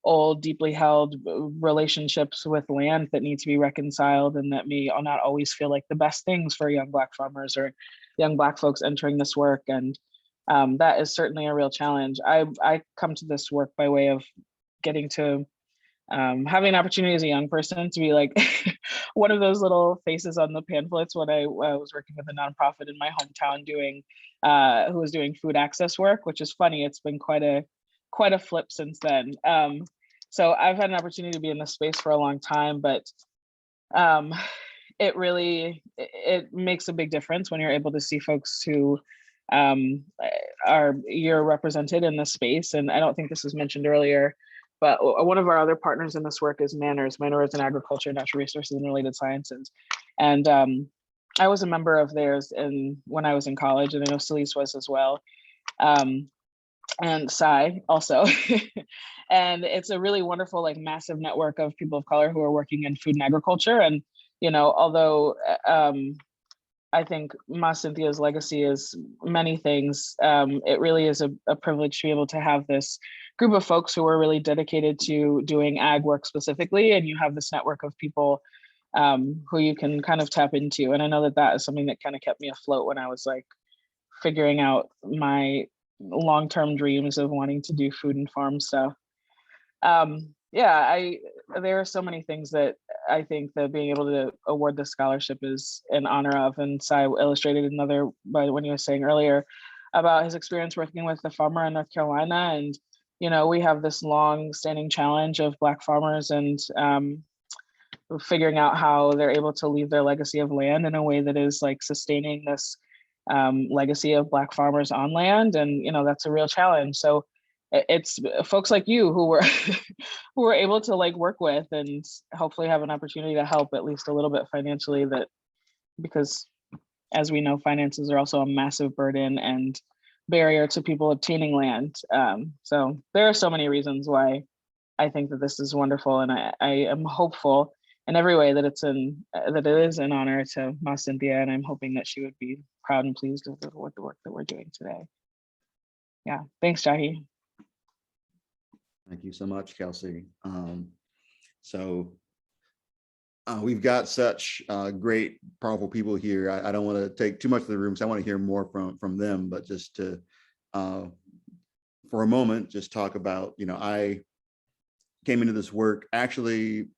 S3: old, deeply held relationships with land that need to be reconciled and that may not always feel like the best things for young Black farmers or young Black folks entering this work. And that is certainly a real challenge. I come to this work by way of getting to having an opportunity as a young person to be like one of those little faces on the pamphlets when I was working with a nonprofit in my hometown who was doing food access work, which is funny. It's been quite a flip since then. So I've had an opportunity to be in this space for a long time, but it makes a big difference when you're able to see folks who you're represented in this space. And I don't think this was mentioned earlier, but one of our other partners in this work is Minorities in Agriculture, Natural Resources, and Related Sciences. And I was a member of theirs when I was in college, and I know Celize was as well. And Sai also. And it's a really wonderful, like massive network of people of color who are working in food and agriculture. And, you know, although I think Ma Cynthia's legacy is many things, it really is a privilege to be able to have this group of folks who are really dedicated to doing ag work specifically. And you have this network of people who you can kind of tap into. And I know that is something that kind of kept me afloat when I was like figuring out my long-term dreams of wanting to do food and farm stuff. There are so many things that I think that being able to award this scholarship is in honor of. And Sai illustrated another by when he was saying earlier about his experience working with the farmer in North Carolina. And, you know, we have this long-standing challenge of Black farmers and figuring out how they're able to leave their legacy of land in a way that is like sustaining this legacy of Black farmers on land. And, you know, that's a real challenge. So it's folks like you who were able to like work with and hopefully have an opportunity to help at least a little bit financially, because as we know, finances are also a massive burden and barrier to people obtaining land. So there are so many reasons why I think that this is wonderful, and I am hopeful in every way that it is an honor to Ma Cynthia, and I'm hoping that she would be proud and pleased with the work that we're doing today. Yeah, thanks, Jahi.
S1: Thank you so much, Kelsey. We've got such great, powerful people here. I don't want to take too much of the room, so I want to hear more from them, but just to, for a moment, just talk about, you know, I came into this work actually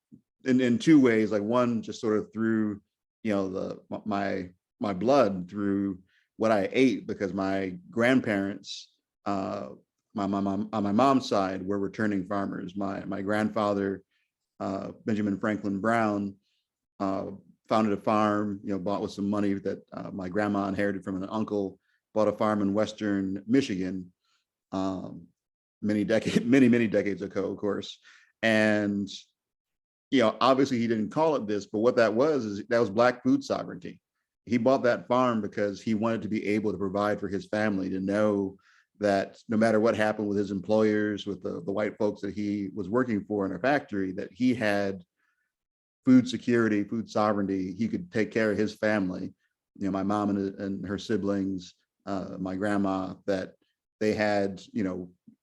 S1: in two ways. Like one, just sort of through, you know, my my blood through what I ate, because my grandparents, on my mom's side, were returning farmers. My grandfather, Benjamin Franklin Brown, founded a farm, bought with some money that my grandma inherited from an uncle, bought a farm in Western Michigan, many decades ago, of course. And, obviously he didn't call it this, but what that was Black food sovereignty. He bought that farm because he wanted to be able to provide for his family, to know that no matter what happened with his employers, with the white folks that he was working for in a factory, that he had food security, food sovereignty. He could take care of his family, my mom and her siblings, my grandma, that they had,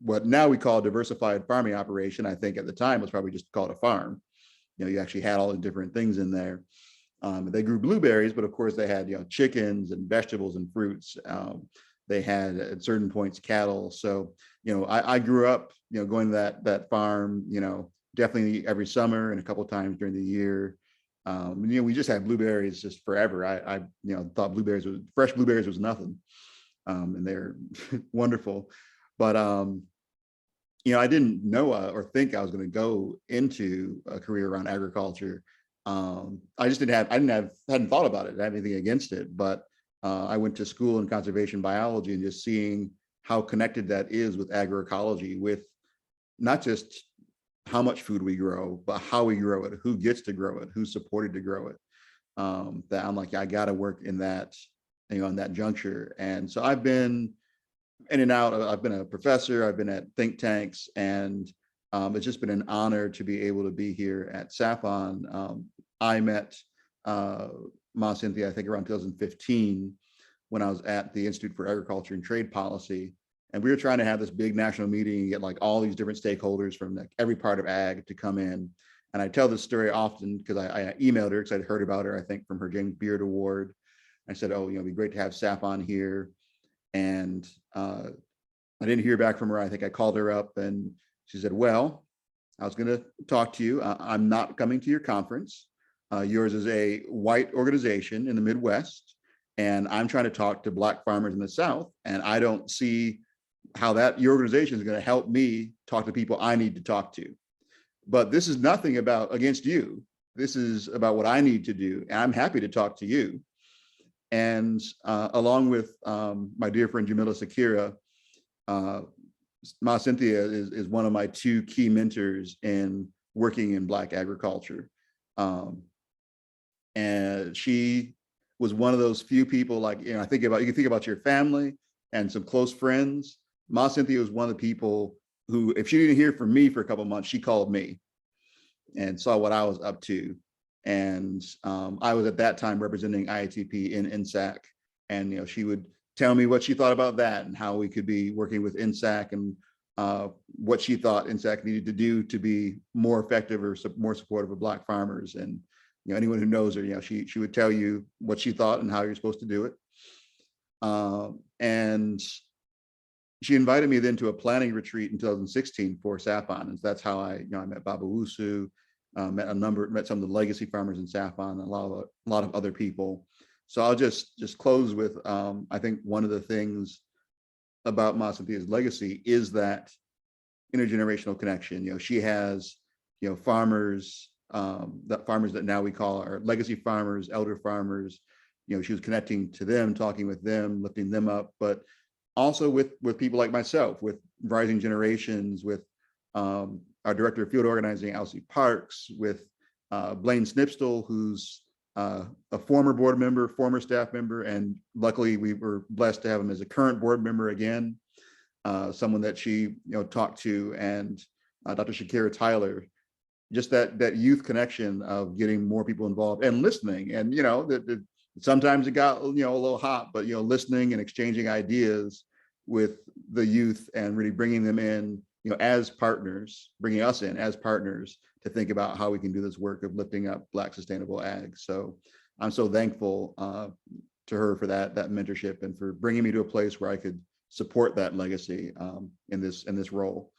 S1: what now we call a diversified farming operation. I think at the time it was probably just called a farm. You actually had all the different things in there. They grew blueberries, but of course they had, chickens and vegetables and fruits. They had at certain points cattle. So, I grew up, going to that farm, definitely every summer and a couple of times during the year. We just had blueberries just forever. I thought fresh blueberries was nothing. And they're wonderful. But, I didn't know or think I was going to go into a career around agriculture. I just hadn't thought about it, I didn't have anything against it. But I went to school in conservation biology, and just seeing how connected that is with agroecology, with not just how much food we grow, but how we grow it, who gets to grow it, who's supported to grow it. That I'm like, I got to work in that, in that juncture. And so I've been in and out. I've been a professor, I've been at think tanks, and it's just been an honor to be able to be here at SAAFON. I met Ma Cynthia, I think around 2015, when I was at the Institute for Agriculture and Trade Policy. And we were trying to have this big national meeting and get like all these different stakeholders from like every part of ag to come in. And I tell this story often because I emailed her because I'd heard about her, I think from her James Beard Award. I said, oh, it'd be great to have SAAFON here. And I didn't hear back from her. I think I called her up and she said, well, I was going to talk to you. I'm not coming to your conference. Yours is a white organization in the Midwest, and I'm trying to talk to Black farmers in the South. And I don't see how your organization is going to help me talk to people I need to talk to. But this is nothing against you. This is about what I need to do. And I'm happy to talk to you. And along with my dear friend Jamila Sakira, Ma Cynthia is one of my two key mentors in working in Black agriculture. And she was one of those few people, like, you can think about your family and some close friends. Ma Cynthia was one of the people who, if she didn't hear from me for a couple of months, she called me and saw what I was up to. And I was at that time representing IATP in INSAC. And, she would tell me what she thought about that and how we could be working with INSAC, and what she thought INSAC needed to do to be more effective or more supportive of Black farmers. And, anyone who knows her, she would tell you what she thought and how you're supposed to do it. And she invited me then to a planning retreat in 2016 for SAAFON. And that's how I met Baba Owusu, met some of the legacy farmers in SAAFON, and a lot of other people. So I'll just close with, I think one of the things about Ma Cynthia's legacy is that intergenerational connection. She has, farmers, that now we call our legacy farmers, elder farmers. She was connecting to them, talking with them, lifting them up, but also with people like myself, with rising generations, with our director of field organizing, Elsie Parks, with Blaine Snipstall, who's a former board member, former staff member, and luckily we were blessed to have him as a current board member again, someone that she talked to, and Dr. Shakira Tyler. Just that youth connection of getting more people involved and listening. And sometimes it got a little hot, but listening and exchanging ideas with the youth and really bringing them in, as partners, bringing us in as partners to think about how we can do this work of lifting up Black sustainable ag. So I'm so thankful to her for that mentorship and for bringing me to a place where I could support that legacy in this role.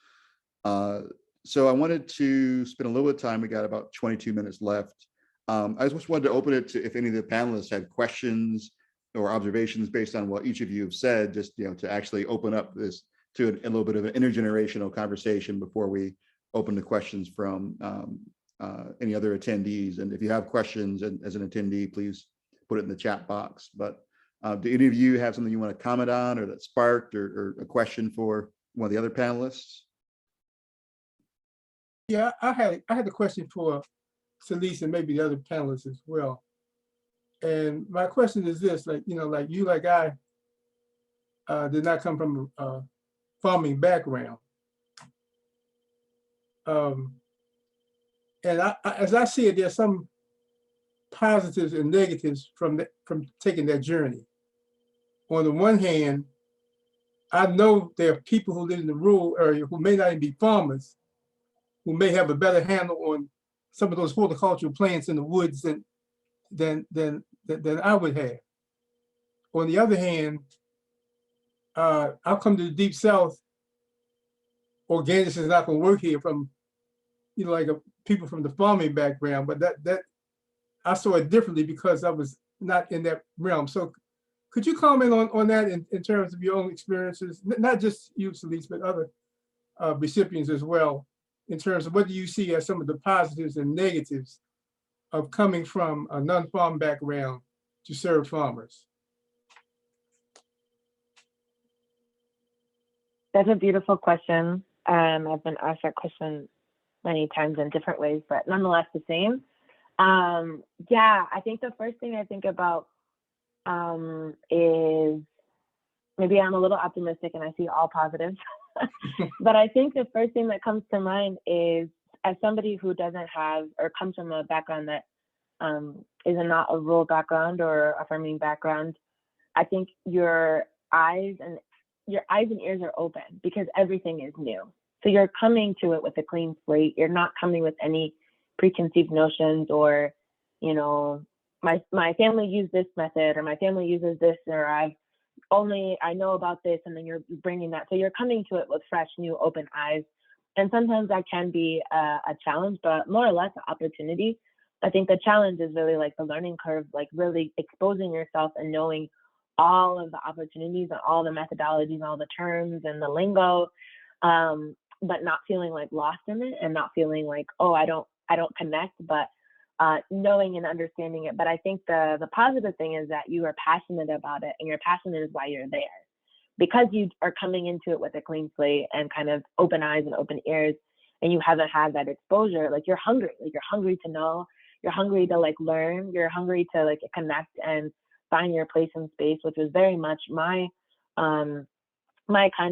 S1: So I wanted to spend a little bit of time. We got about 22 minutes left. I just wanted to open it to if any of the panelists had questions or observations based on what each of you have said, just, to actually open up this to a little bit of an intergenerational conversation before we open to questions from any other attendees. And if you have questions as an attendee, please put it in the chat box. But do any of you have something you want to comment on, or that sparked, or a question for one of the other panelists?
S2: Yeah, I had a question for Celize and maybe the other panelists as well. And my question is this: like I did not come from a farming background. And as I see it, there's some positives and negatives from taking that journey. On the one hand, I know there are people who live in the rural area who may not even be farmers, who may have a better handle on some of those horticultural plants in the woods than I would have. On the other hand, I'll come to the Deep South. Organics is not going to work here from, people from the farming background, but that I saw it differently because I was not in that realm. So could you comment on that in terms of your own experiences, not just you, Celize, but other recipients as well, in terms of what do you see as some of the positives and negatives of coming from a non-farm background to serve farmers?
S5: That's a beautiful question. I've been asked that question many times in different ways, but nonetheless the same. Yeah, I think the first thing I think about is, maybe I'm a little optimistic and I see all positives, but I think the first thing that comes to mind is, as somebody who doesn't have or comes from a background that is not a rural background or a farming background, I think your eyes and ears are open because everything is new. So you're coming to it with a clean slate. You're not coming with any preconceived notions or, my family used this method, or my family uses this, or I know about this, and then you're bringing that. So you're coming to it with fresh, new, open eyes. And sometimes that can be a challenge, but more or less an opportunity. I think the challenge is really like the learning curve, like really exposing yourself and knowing all of the opportunities and all the methodologies and all the terms and the lingo, but not feeling like lost in it and not feeling like, oh, I don't connect, but knowing and understanding it. But I think the positive thing is that you are passionate about it, and you're passionate is why you're there. Because you are coming into it with a clean slate and kind of open eyes and open ears, and you haven't had that exposure, like you're hungry to know, you're hungry to like learn, you're hungry to like connect and find your place in space, which was very much my kind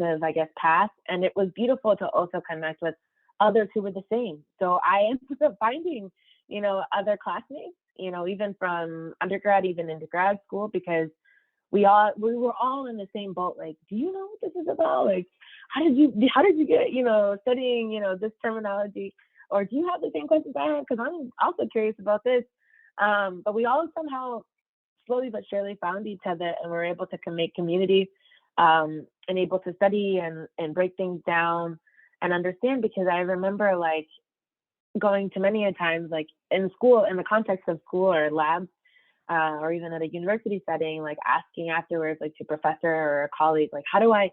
S5: of, I guess, path. And it was beautiful to also connect with others who were the same. So I ended up finding, other classmates, even from undergrad, even into grad school, because we were all in the same boat. Like, do you know what this is about? Like, how did you get, studying, this terminology, or do you have the same questions I have? Because I'm also curious about this. But we all somehow slowly but surely found each other, and were able to make community, and able to study and break things down and understand. Because I remember like going to many a times, like in school, in the context of school or labs, or even at a university setting, like asking afterwards, like to a professor or a colleague, like, how do I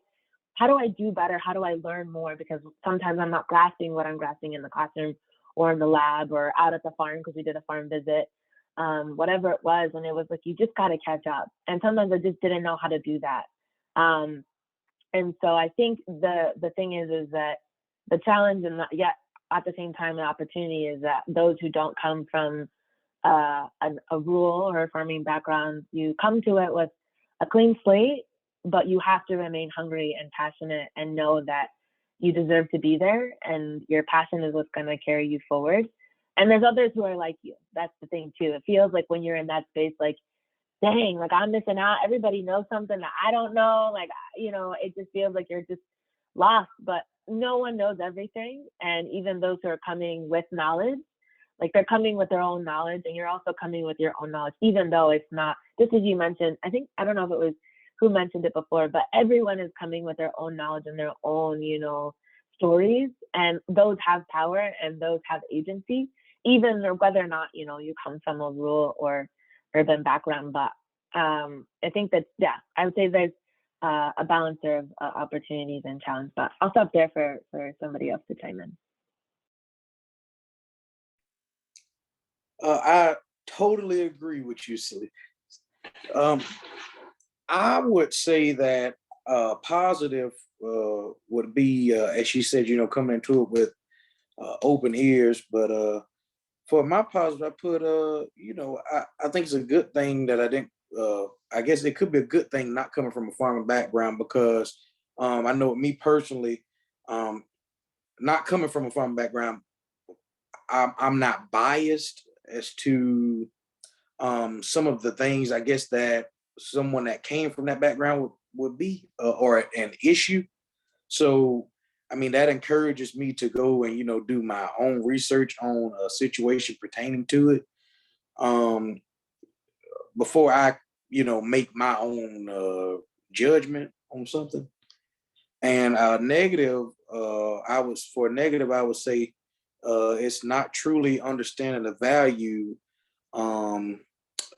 S5: do better? How do I learn more? Because sometimes I'm not grasping what I'm grasping in the classroom or in the lab or out at the farm, because we did a farm visit, whatever it was. And it was like, you just got to catch up. And sometimes I just didn't know how to do that. And so I think the thing is that the challenge, and yet at the same time, the opportunity, is that those who don't come from a rural or a farming background, you come to it with a clean slate, but you have to remain hungry and passionate and know that you deserve to be there, and your passion is what's going to carry you forward. And there's others who are like you. That's the thing too. It feels like when you're in that space, like, dang, like I'm missing out. Everybody knows something that I don't know. Like, it just feels like you're just lost, but no one knows everything. And even those who are coming with knowledge, like they're coming with their own knowledge, and you're also coming with your own knowledge, even though it's not, just as you mentioned, I don't know if it was who mentioned it before, but everyone is coming with their own knowledge and their own, stories, and those have power and those have agency, even whether or not, you come from a rural or urban background. But I think that, yeah, I would say there's a balance of opportunities and challenge, but I'll stop there for somebody else to chime in.
S6: I totally agree with you, Celize. I would say that positive would be, as she said, coming into it with open ears. But for my positive, I put, I think it's a good thing that I didn't. I guess it could be a good thing not coming from a farming background, because I know me personally, not coming from a farming background, I'm not biased as to some of the things, I guess, that someone that came from that background would be or an issue. So, I mean, that encourages me to go and, do my own research on a situation pertaining to it before I, make my own judgment on something. And negative, I would say it's not truly understanding the value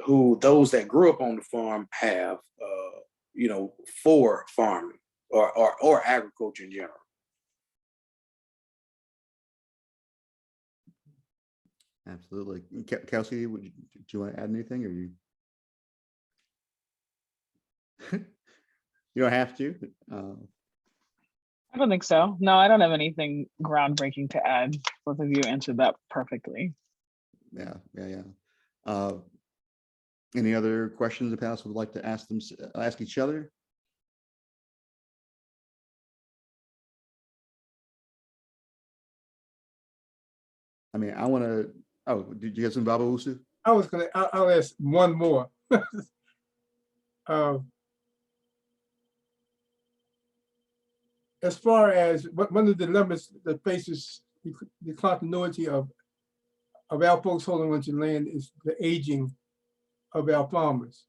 S6: who those that grew up on the farm have, for farming or agriculture in general.
S1: Absolutely. Kelsey, do you want to add anything, or you? You don't have to.
S3: I don't think so. No, I don't have anything groundbreaking to add. Both of you answered that perfectly.
S1: Yeah. Any other questions the panelists would like to ask each other? I mean, I want to. Oh, did you have some, Baba Owusu?
S2: I'll ask one more. As far as one of the dilemmas that faces the continuity of our folks holding onto land is the aging of our farmers.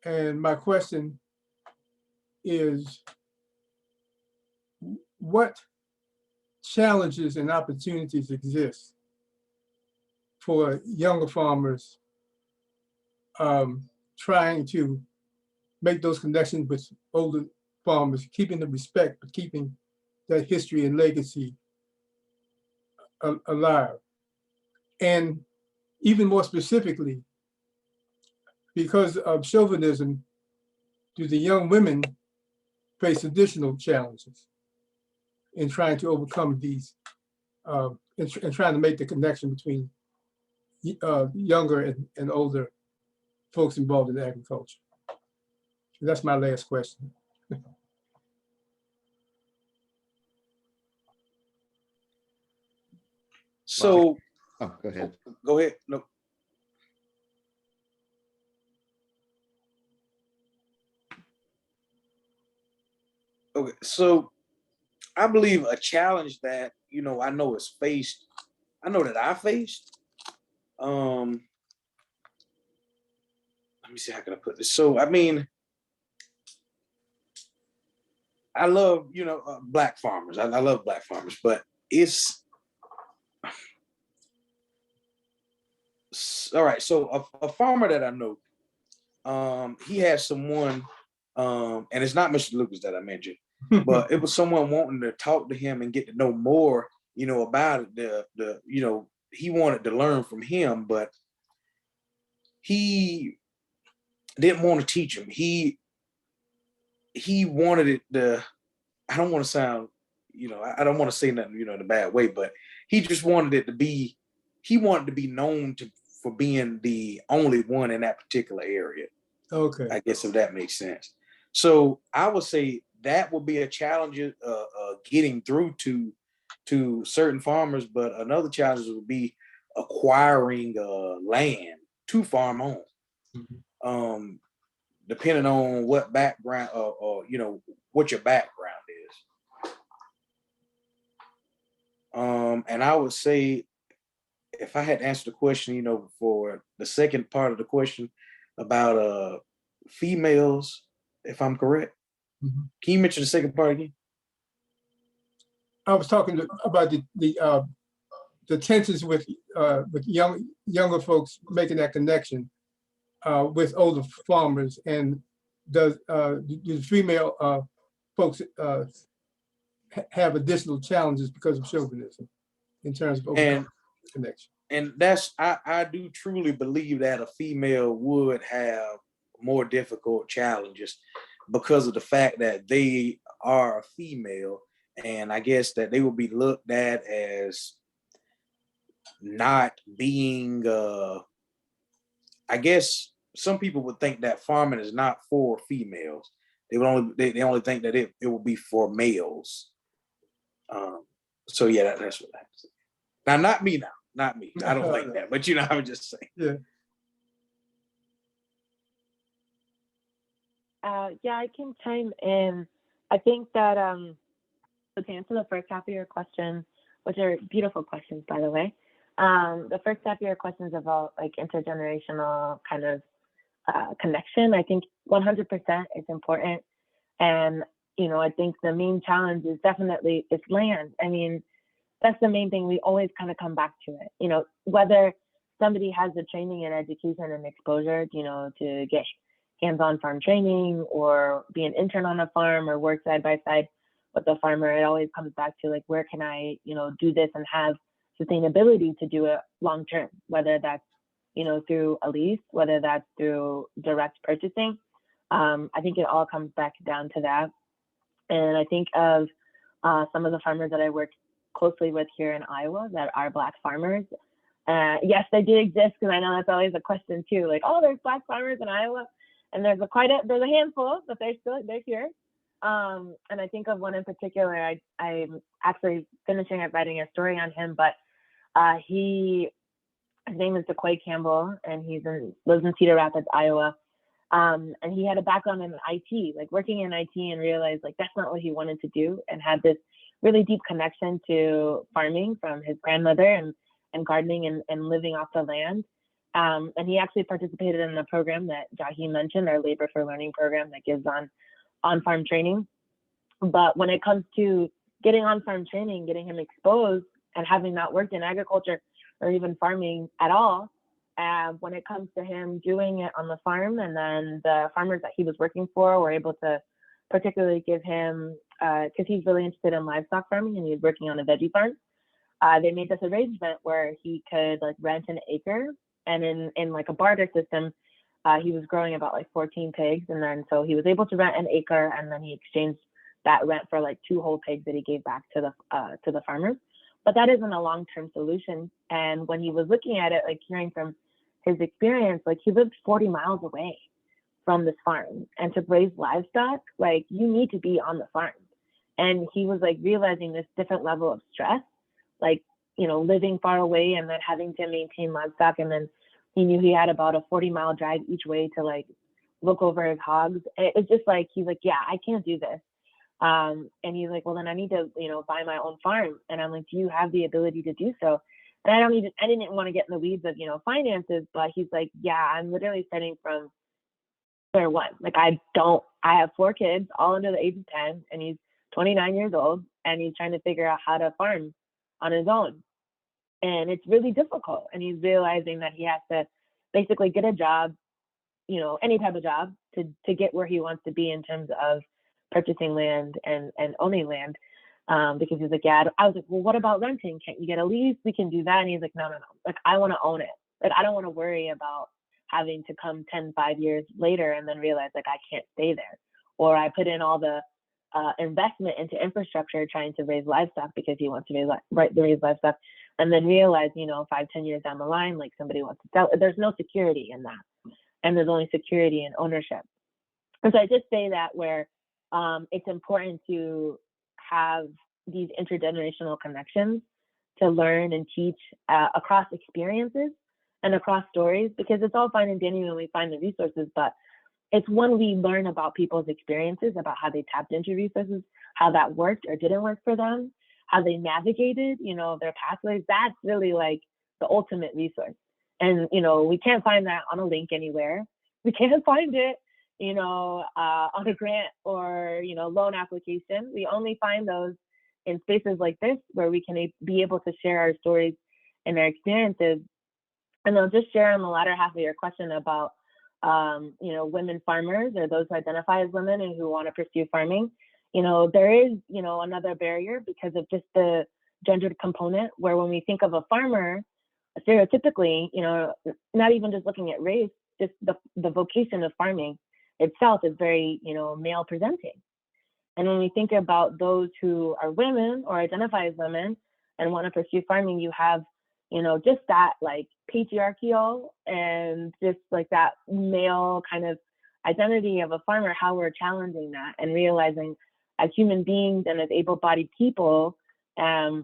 S2: And my question is, what challenges and opportunities exist for younger farmers trying to make those connections with older farmers, keeping the respect, but keeping that history and legacy alive? And even more specifically, because of chauvinism, do the young women face additional challenges in trying to overcome these, and trying to make the connection between younger and older folks involved in agriculture? That's my last question.
S6: So,
S1: oh, go ahead.
S6: Go ahead. No. Okay, so I believe a challenge that I know is faced. I know that I faced. Let me see, how can I put this? So I mean, I love Black farmers. I love Black farmers, but it's all right. So a farmer that I know, he has someone, and it's not Mr. Lucas that I mentioned, but it was someone wanting to talk to him and get to know more, about it. He wanted to learn from him, but he didn't want to teach him. He wanted it I don't want to sound, I don't want to say nothing, in a bad way, but he just wanted it to be, he wanted to be known for being the only one in that particular area.
S2: Okay.
S6: I guess, if that makes sense. So I would say that would be a challenge, getting through to certain farmers, but another challenge would be acquiring land to farm on. Mm-hmm. Depending on what background or what your background is. And I would say, if I had to answer the question, for the second part of the question about females, if I'm correct. Mm-hmm. Can you mention the second part again?
S2: I was talking about the tensions with younger folks making that connection with older farmers, and do the female folks have additional challenges because of chauvinism in terms of overcoming this connection?
S6: And that's, I do truly believe that a female would have more difficult challenges because of the fact that they are a female, and I guess that they will be looked at as not being, I guess some people would think that farming is not for females. They would only, they only think that it will be for males. So yeah, that's what I have to say. Now, not me. I don't think that, but you know, I was just saying.
S2: Yeah.
S5: Yeah, I can chime in. I think that so to answer the first half of your question, which are beautiful questions, by the way. The first half of your questions about like intergenerational kind of connection, I think 100% is important. And, you know, I think the main challenge is definitely it's land. I mean, that's the main thing. We always kind of come back to it. You know, whether somebody has the training and education and exposure, you know, to get hands-on farm training or be an intern on a farm or work side by side with the farmer, it always comes back to like, where can I, you know, do this and have sustainability to do it long term, whether that's, you know, through a lease, whether that's through direct purchasing. I think it all comes back down to that. And I think of some of the farmers that I work closely with here in Iowa that are Black farmers. Yes, they do exist, because I know that's always a question too. Like, oh, there's Black farmers in Iowa, and there's a handful, but they're here. And I think of one in particular. I'm actually finishing up writing a story on him, but his name is Nikoi Campbell, and lives in Cedar Rapids, Iowa. And he had a background in IT, like working in IT, and realized like that's not what he wanted to do, and had this really deep connection to farming from his grandmother and gardening and living off the land. And he actually participated in the program that Jahi mentioned, our Labor for Learning program that gives on-farm training. But when it comes to getting on-farm training, getting him exposed, and having not worked in agriculture or even farming at all, when it comes to him doing it on the farm, and then the farmers that he was working for were able to particularly give him, because he's really interested in livestock farming and he was working on a veggie farm, they made this arrangement where he could like rent an acre, and in like a barter system, he was growing about like 14 pigs, and then so he was able to rent an acre, and then he exchanged that rent for like 2 whole pigs that he gave back to the farmers. But that isn't a long-term solution. And when he was looking at it, like hearing from his experience, like he lived 40 miles away from this farm, and to raise livestock, like you need to be on the farm. And he was like realizing this different level of stress, like, you know, living far away and then having to maintain livestock. And then he knew he had about a 40-mile drive each way to like look over his hogs. It's just like, he's like, yeah, I can't do this. And he's like, well, then I need to, you know, buy my own farm. And I'm like, do you have the ability to do so? And I didn't want to get in the weeds of, you know, finances, but he's like, yeah, I'm literally starting from square one. Like I have 4 kids, all under the age of 10, and he's 29 years old, and he's trying to figure out how to farm on his own. And it's really difficult. And he's realizing that he has to basically get a job, you know, any type of job to get where he wants to be in terms of purchasing land and owning land. Because he's like, yeah, I was like, well, what about renting? Can't you get a lease? We can do that. And he's like, no. Like, I want to own it. Like, I don't want to worry about having to come 5 years later and then realize like I can't stay there. Or I put in all the investment into infrastructure trying to raise livestock because he wants to raise livestock, and then realize, you know, 5-10 years down the line, like somebody wants to sell. There's no security in that. And there's only security in ownership. And so I just say that where it's important to have these intergenerational connections to learn and teach across experiences and across stories, because it's all fine and dandy when we find the resources, but it's when we learn about people's experiences, about how they tapped into resources, how that worked or didn't work for them, how they navigated, you know, their pathways. That's really like the ultimate resource. And, you know, we can't find that on a link anywhere. We can't find it, you know, on a grant or, you know, loan application. We only find those in spaces like this where we can be able to share our stories and our experiences. And I'll just share on the latter half of your question about women farmers or those who identify as women and who want to pursue farming, there is, another barrier because of just the gendered component, where when we think of a farmer, stereotypically, not even just looking at race, just the vocation of farming itself is very, male presenting. And when we think about those who are women or identify as women and want to pursue farming, you have, just that like patriarchal and just like that male kind of identity of a farmer, how we're challenging that and realizing as human beings and as able-bodied people, or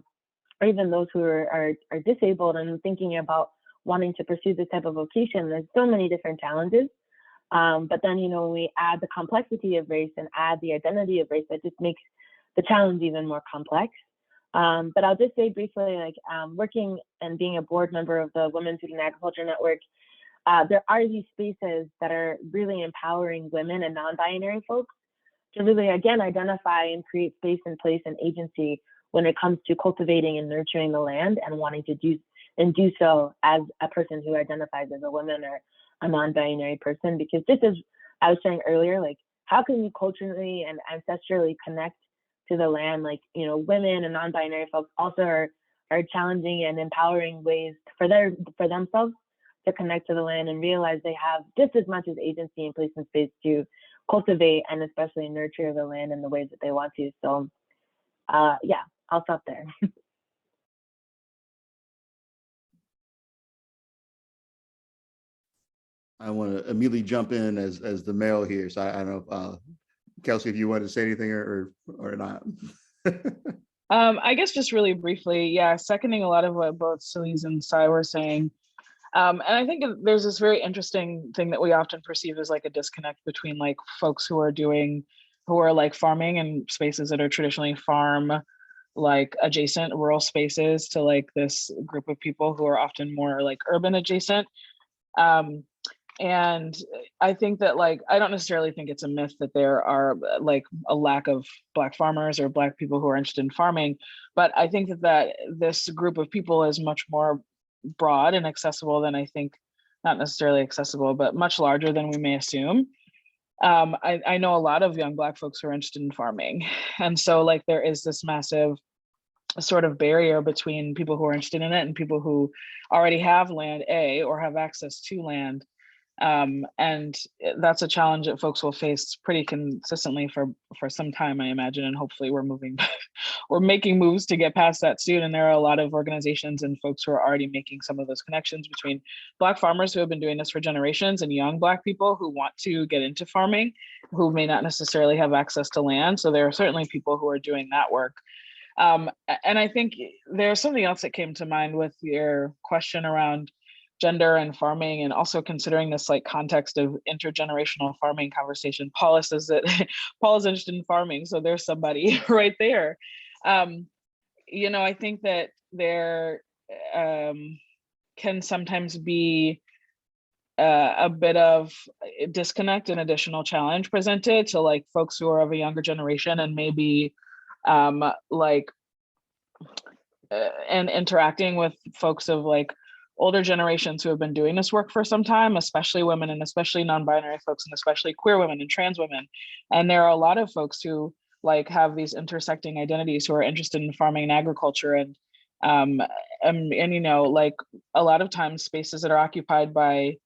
S5: even those who are disabled and thinking about wanting to pursue this type of vocation, there's so many different challenges. But then, when we add the complexity of race and add the identity of race, that just makes the challenge even more complex. But I'll just say briefly, working and being a board member of the Women's Food and Agriculture Network, there are these spaces that are really empowering women and non-binary folks to really, again, identify and create space and place and agency when it comes to cultivating and nurturing the land and wanting to do so as a person who identifies as a woman or a non-binary person. Because just as I was saying earlier, like, how can we culturally and ancestrally connect to the land? Like, women and non-binary folks also are challenging and empowering ways for themselves to connect to the land and realize they have just as much as agency and place and space to cultivate and especially nurture the land in the ways that they want to. So yeah, I'll stop there.
S1: I want to immediately jump in as the male here. So I don't know, Kelsey, if you want to say anything or not.
S3: I guess just really briefly, yeah, seconding a lot of what both Celize and Cy were saying. And I think there's this very interesting thing that we often perceive as like a disconnect between like folks who are like farming in spaces that are traditionally farm, like adjacent rural spaces, to like this group of people who are often more like urban adjacent. And I think that like, I don't necessarily think it's a myth that there are like a lack of Black farmers or Black people who are interested in farming, but I think that this group of people is much more broad and accessible than I think, not necessarily accessible, but much larger than we may assume. I know a lot of young Black folks who are interested in farming. And so like there is this massive sort of barrier between people who are interested in it and people who already have land or have access to land. And that's a challenge that folks will face pretty consistently for some time, I imagine, and hopefully we're making moves to get past that soon. And there are a lot of organizations and folks who are already making some of those connections between Black farmers who have been doing this for generations and young Black people who want to get into farming, who may not necessarily have access to land. So there are certainly people who are doing that work. And I think there's something else that came to mind with your question around gender and farming, and also considering this like context of intergenerational farming conversation. Paula says that Paul is interested in farming, so there's somebody right there. I think that there can sometimes be a bit of disconnect and additional challenge presented to like folks who are of a younger generation and maybe and interacting with folks of like older generations who have been doing this work for some time, especially women and especially non-binary folks and especially queer women and trans women. And there are a lot of folks who like have these intersecting identities who are interested in farming and agriculture. And like a lot of times spaces that are occupied by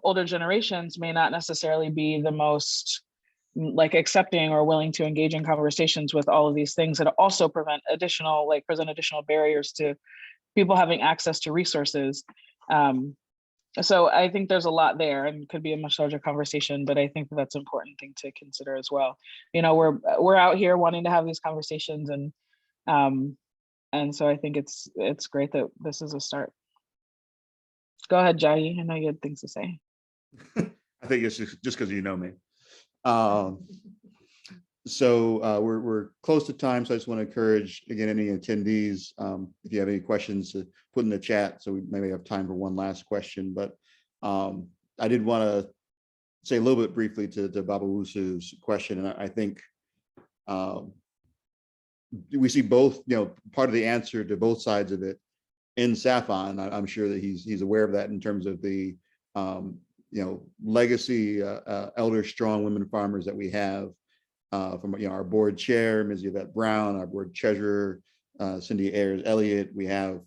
S3: older generations may not necessarily be the most like accepting or willing to engage in conversations with all of these things that also present additional barriers to people having access to resources. So I think there's a lot there and could be a much larger conversation, but I think that's an important thing to consider as well. We're out here wanting to have these conversations, and so I think it's great that this is a start. Go ahead, Jahi. I know you had things to say.
S1: I think it's just because you know me. So we're close to time, so I just want to encourage, again, any attendees, if you have any questions, to put in the chat, so we maybe have time for one last question. But I did want to say a little bit briefly to Baba Owusu's question, and I think we see both, part of the answer to both sides of it in SAAFON. I'm sure that he's aware of that in terms of the legacy elder strong women farmers that we have, from our board chair, Ms. Yvette Brown, our board treasurer, Cindy Ayers Elliott. We have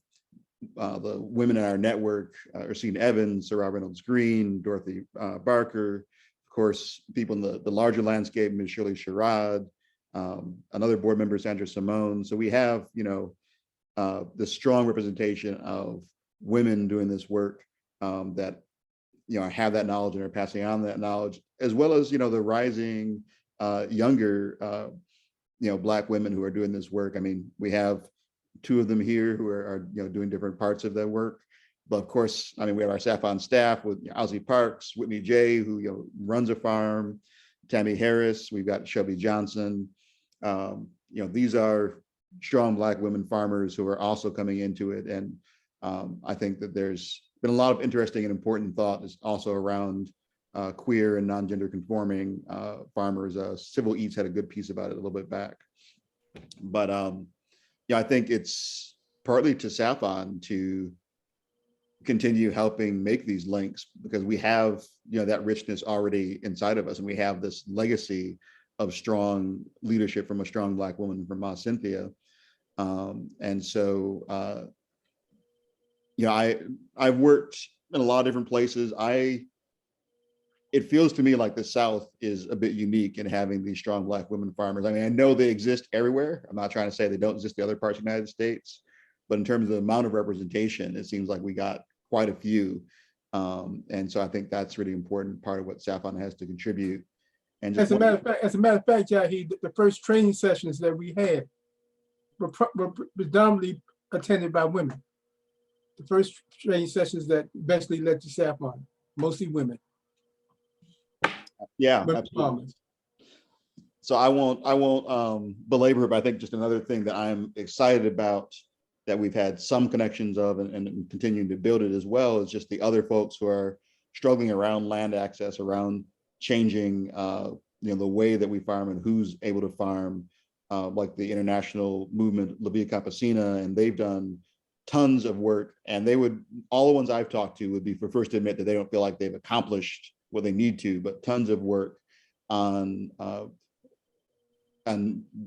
S1: the women in our network, Ursine Evans, Sarah Reynolds Green, Dorothy Barker, of course, people in the larger landscape, Ms. Shirley Sherrod, another board member, Sandra Simone. So we have, the strong representation of women doing this work, that, have that knowledge and are passing on that knowledge, as well as, the rising younger, Black women who are doing this work. I mean, we have two of them here who are doing different parts of their work. But of course, I mean, we have our SAAFON staff with Ozzie Parks, Whitney J, who runs a farm, Tammy Harris, we've got Shelby Johnson. These are strong Black women farmers who are also coming into it. And I think that there's been a lot of interesting and important thought is also around queer and non-gender conforming farmers. Civil Eats had a good piece about it a little bit back. But I think it's partly to SAAFON to continue helping make these links, because we have that richness already inside of us, and we have this legacy of strong leadership from a strong Black woman, from Cynthia. And so I've worked in a lot of different places. It feels to me like the South is a bit unique in having these strong Black women farmers. I mean, I know they exist everywhere. I'm not trying to say they don't exist in other parts of the United States, but in terms of the amount of representation, it seems like we got quite a few. And so I think that's really important part of what SAAFON has to contribute. And just
S2: As a matter of fact, Jahi, the first training sessions that we had were predominantly attended by women. The first training sessions that eventually led to SAAFON, mostly women.
S1: Yeah,
S2: Women
S1: absolutely.
S2: farmers.
S1: So I won't belabor it, but I think just another thing that I'm excited about that we've had some connections of and continuing to build it as well is just the other folks who are struggling around land access, around changing the way that we farm and who's able to farm, like the international movement, La Via Campesina, and they've done tons of work. And all the ones I've talked to would be for first to admit that they don't feel like they've accomplished what they need to, but tons of work on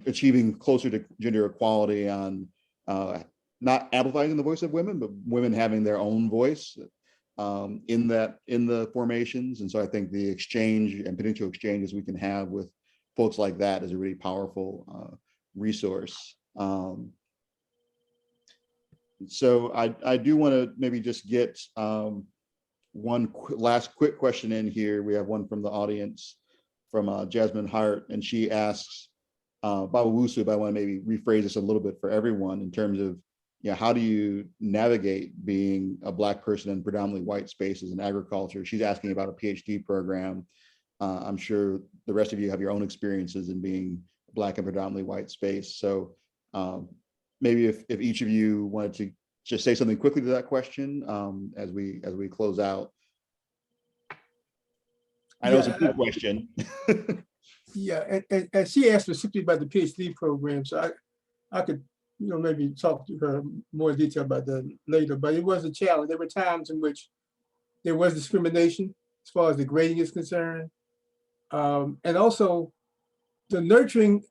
S1: achieving closer to gender equality, on not amplifying the voice of women, but women having their own voice in the formations. And so I think the exchange and potential exchanges we can have with folks like that is a really powerful resource. So I do want to maybe just get one last quick question in here. We have one from the audience from Jasmine Hart, and she asks about Owusu, but I want to maybe rephrase this a little bit for everyone in terms of, how do you navigate being a Black person in predominantly white spaces in agriculture? She's asking about a PhD program. I'm sure the rest of you have your own experiences in being Black and predominantly white space. So maybe if each of you wanted to just say something quickly to that question as we close out. I know it's a good question.
S2: Yeah, and she asked specifically about the PhD program, so I could maybe talk to her more in detail about that later, but it was a challenge. There were times in which there was discrimination as far as the grading is concerned. And also the nurturing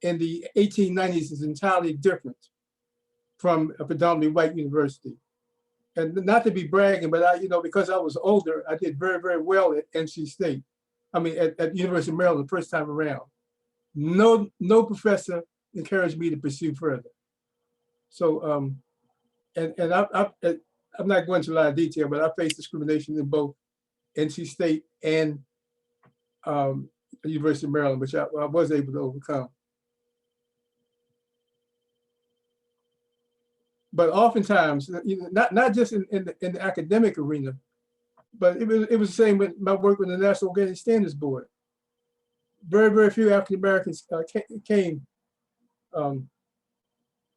S2: in the 1890s is entirely different from a predominantly white university. And not to be bragging, but because I was older, I did very, very well at NC State. I mean, at University of Maryland the first time around. No professor encouraged me to pursue further. So, I'm not going into a lot of detail, but I faced discrimination in both NC State and the University of Maryland, which I was able to overcome. But oftentimes, not just in the academic arena, but it was the same with my work with the National Organic Standards Board. Very, very few African Americans came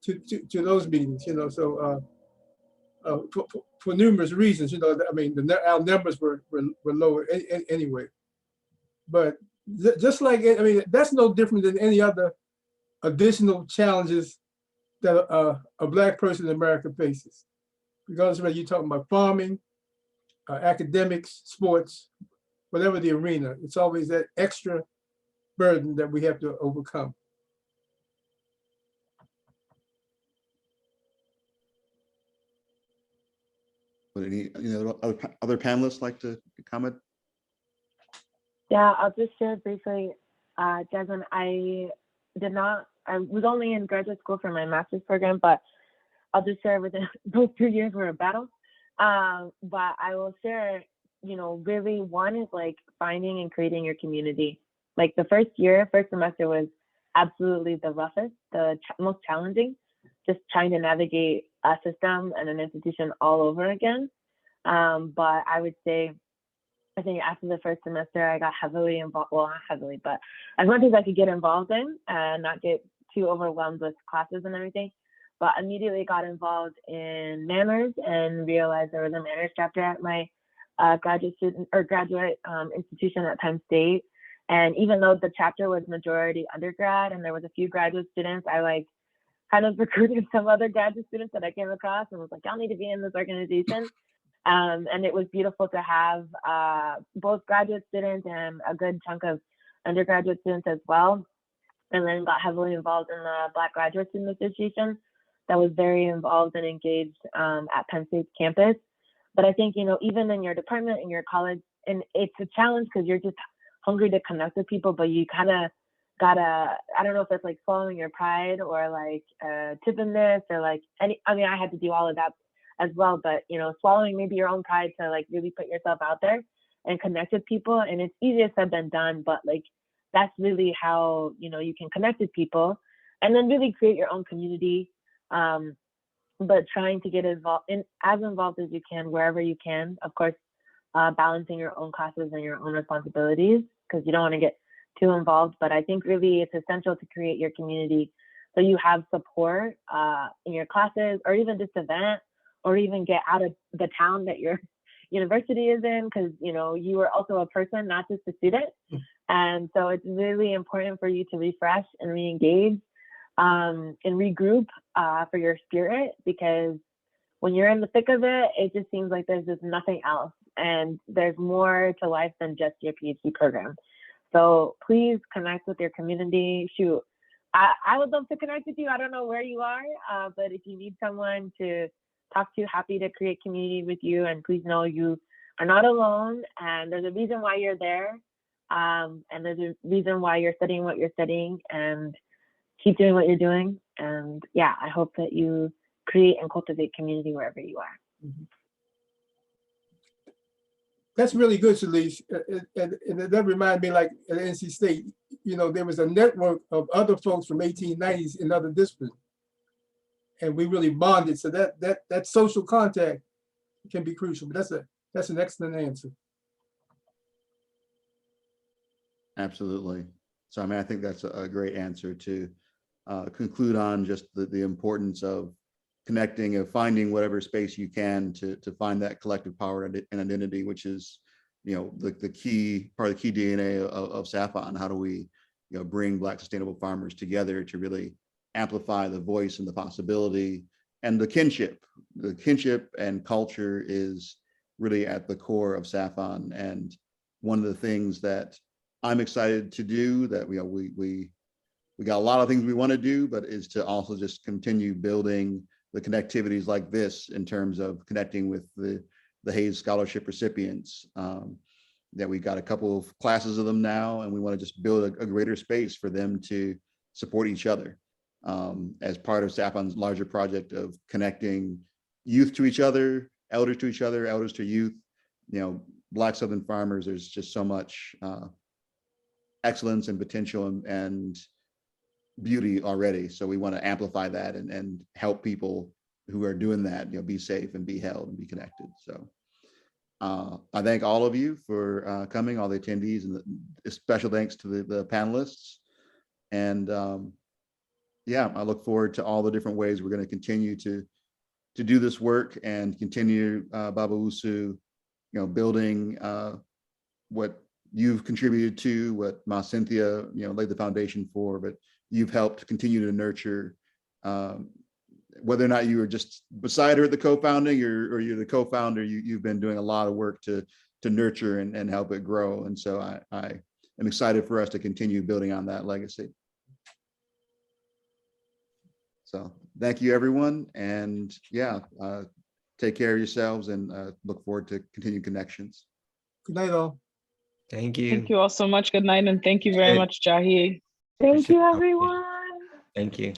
S2: to those meetings, so for numerous reasons, I mean, our numbers were lower anyway. But just like, I mean, that's no different than any other additional challenges that a Black person in America faces. Regardless of whether you're talking about farming, academics, sports, whatever the arena. It's always that extra burden that we have to overcome.
S1: Would any other panelists like to comment?
S5: Yeah, I'll just share briefly. Desmond, I was only in graduate school for my master's program, but I'll just share within those 2 years were a battle. But I will share, really one is like finding and creating your community. Like the first semester was absolutely the roughest, the most challenging, just trying to navigate a system and an institution all over again. But I would say, I think after the first semester, I got heavily involved, well, not heavily, but as much as I could get involved in and not get too overwhelmed with classes and everything, but immediately got involved in manners and realized there was a manners chapter at my graduate institution at Penn State. And even though the chapter was majority undergrad and there was a few graduate students, I kind of recruited some other graduate students that I came across and was like, y'all need to be in this organization. And it was beautiful to have both graduate students and a good chunk of undergraduate students as well. And then got heavily involved in the Black Graduate Student Association that was very involved and engaged at Penn State's campus. But I think, even in your department, in your college, and it's a challenge because you're just hungry to connect with people, but you kind of gotta, I don't know if it's like swallowing your pride or like tippiness or like I had to do all of that as well, but swallowing maybe your own pride to like really put yourself out there and connect with people. And it's easier said than done, but like that's really how you can connect with people and then really create your own community. But trying to get as involved as you can wherever you can, of course, balancing your own classes and your own responsibilities because you don't want to get too involved. But I think really it's essential to create your community so you have support in your classes or even just event, or even get out of the town that your university is in, because you are also a person, not just a student. And so it's really important for you to refresh and re-engage and regroup for your spirit, because when you're in the thick of it, it just seems like there's just nothing else. And there's more to life than just your PhD program. So please connect with your community. Shoot, I would love to connect with you. I don't know where you are, but if you need someone to talk to, happy to create community with you. And please know you are not alone. And there's a reason why you're there. And there's a reason why you're studying what you're studying, and keep doing what you're doing. And yeah, I hope that you create and cultivate community wherever you are.
S2: Mm-hmm. That's really good, Celize. And that reminded me, like at NC State, there was a network of other folks from 1890s in other disciplines. And we really bonded. So that social contact can be crucial. But that's an excellent answer.
S1: Absolutely. So I think that's a great answer to conclude on just the importance of connecting, of finding whatever space you can to find that collective power and identity, which is the key part of the key DNA of SAAFON. How do we bring Black sustainable farmers together to really amplify the voice and the possibility and the kinship and culture is really at the core of SAAFON. And one of the things that I'm excited to do, that we got a lot of things we want to do, but is to also just continue building the connectivities like this in terms of connecting with the Hayes Scholarship recipients. That we got a couple of classes of them now, and we want to just build a greater space for them to support each other as part of SAAFON's larger project of connecting youth to each other, elders to each other, elders to youth. Black Southern farmers, there's just so much excellence and potential and beauty already. So we want to amplify that and help people who are doing that, be safe and be held and be connected. So I thank all of you for coming, all the attendees, and special thanks to the panelists. And yeah, I look forward to all the different ways we're going to continue to do this work and continue Baba Owusu, building what you've contributed to, what Ma Cynthia, laid the foundation for, but you've helped continue to nurture whether or not you were just beside her at the co-founding or you're the co-founder, you've been doing a lot of work to nurture and help it grow. And so I am excited for us to continue building on that legacy. So thank you, everyone. And yeah, take care of yourselves and look forward to continued connections.
S2: Good night, all.
S7: Thank you.
S3: Thank you all so much. Good night, and thank you very much, Jahi.
S5: Thank you,
S7: Appreciate it.
S5: everyone.
S7: Thank you.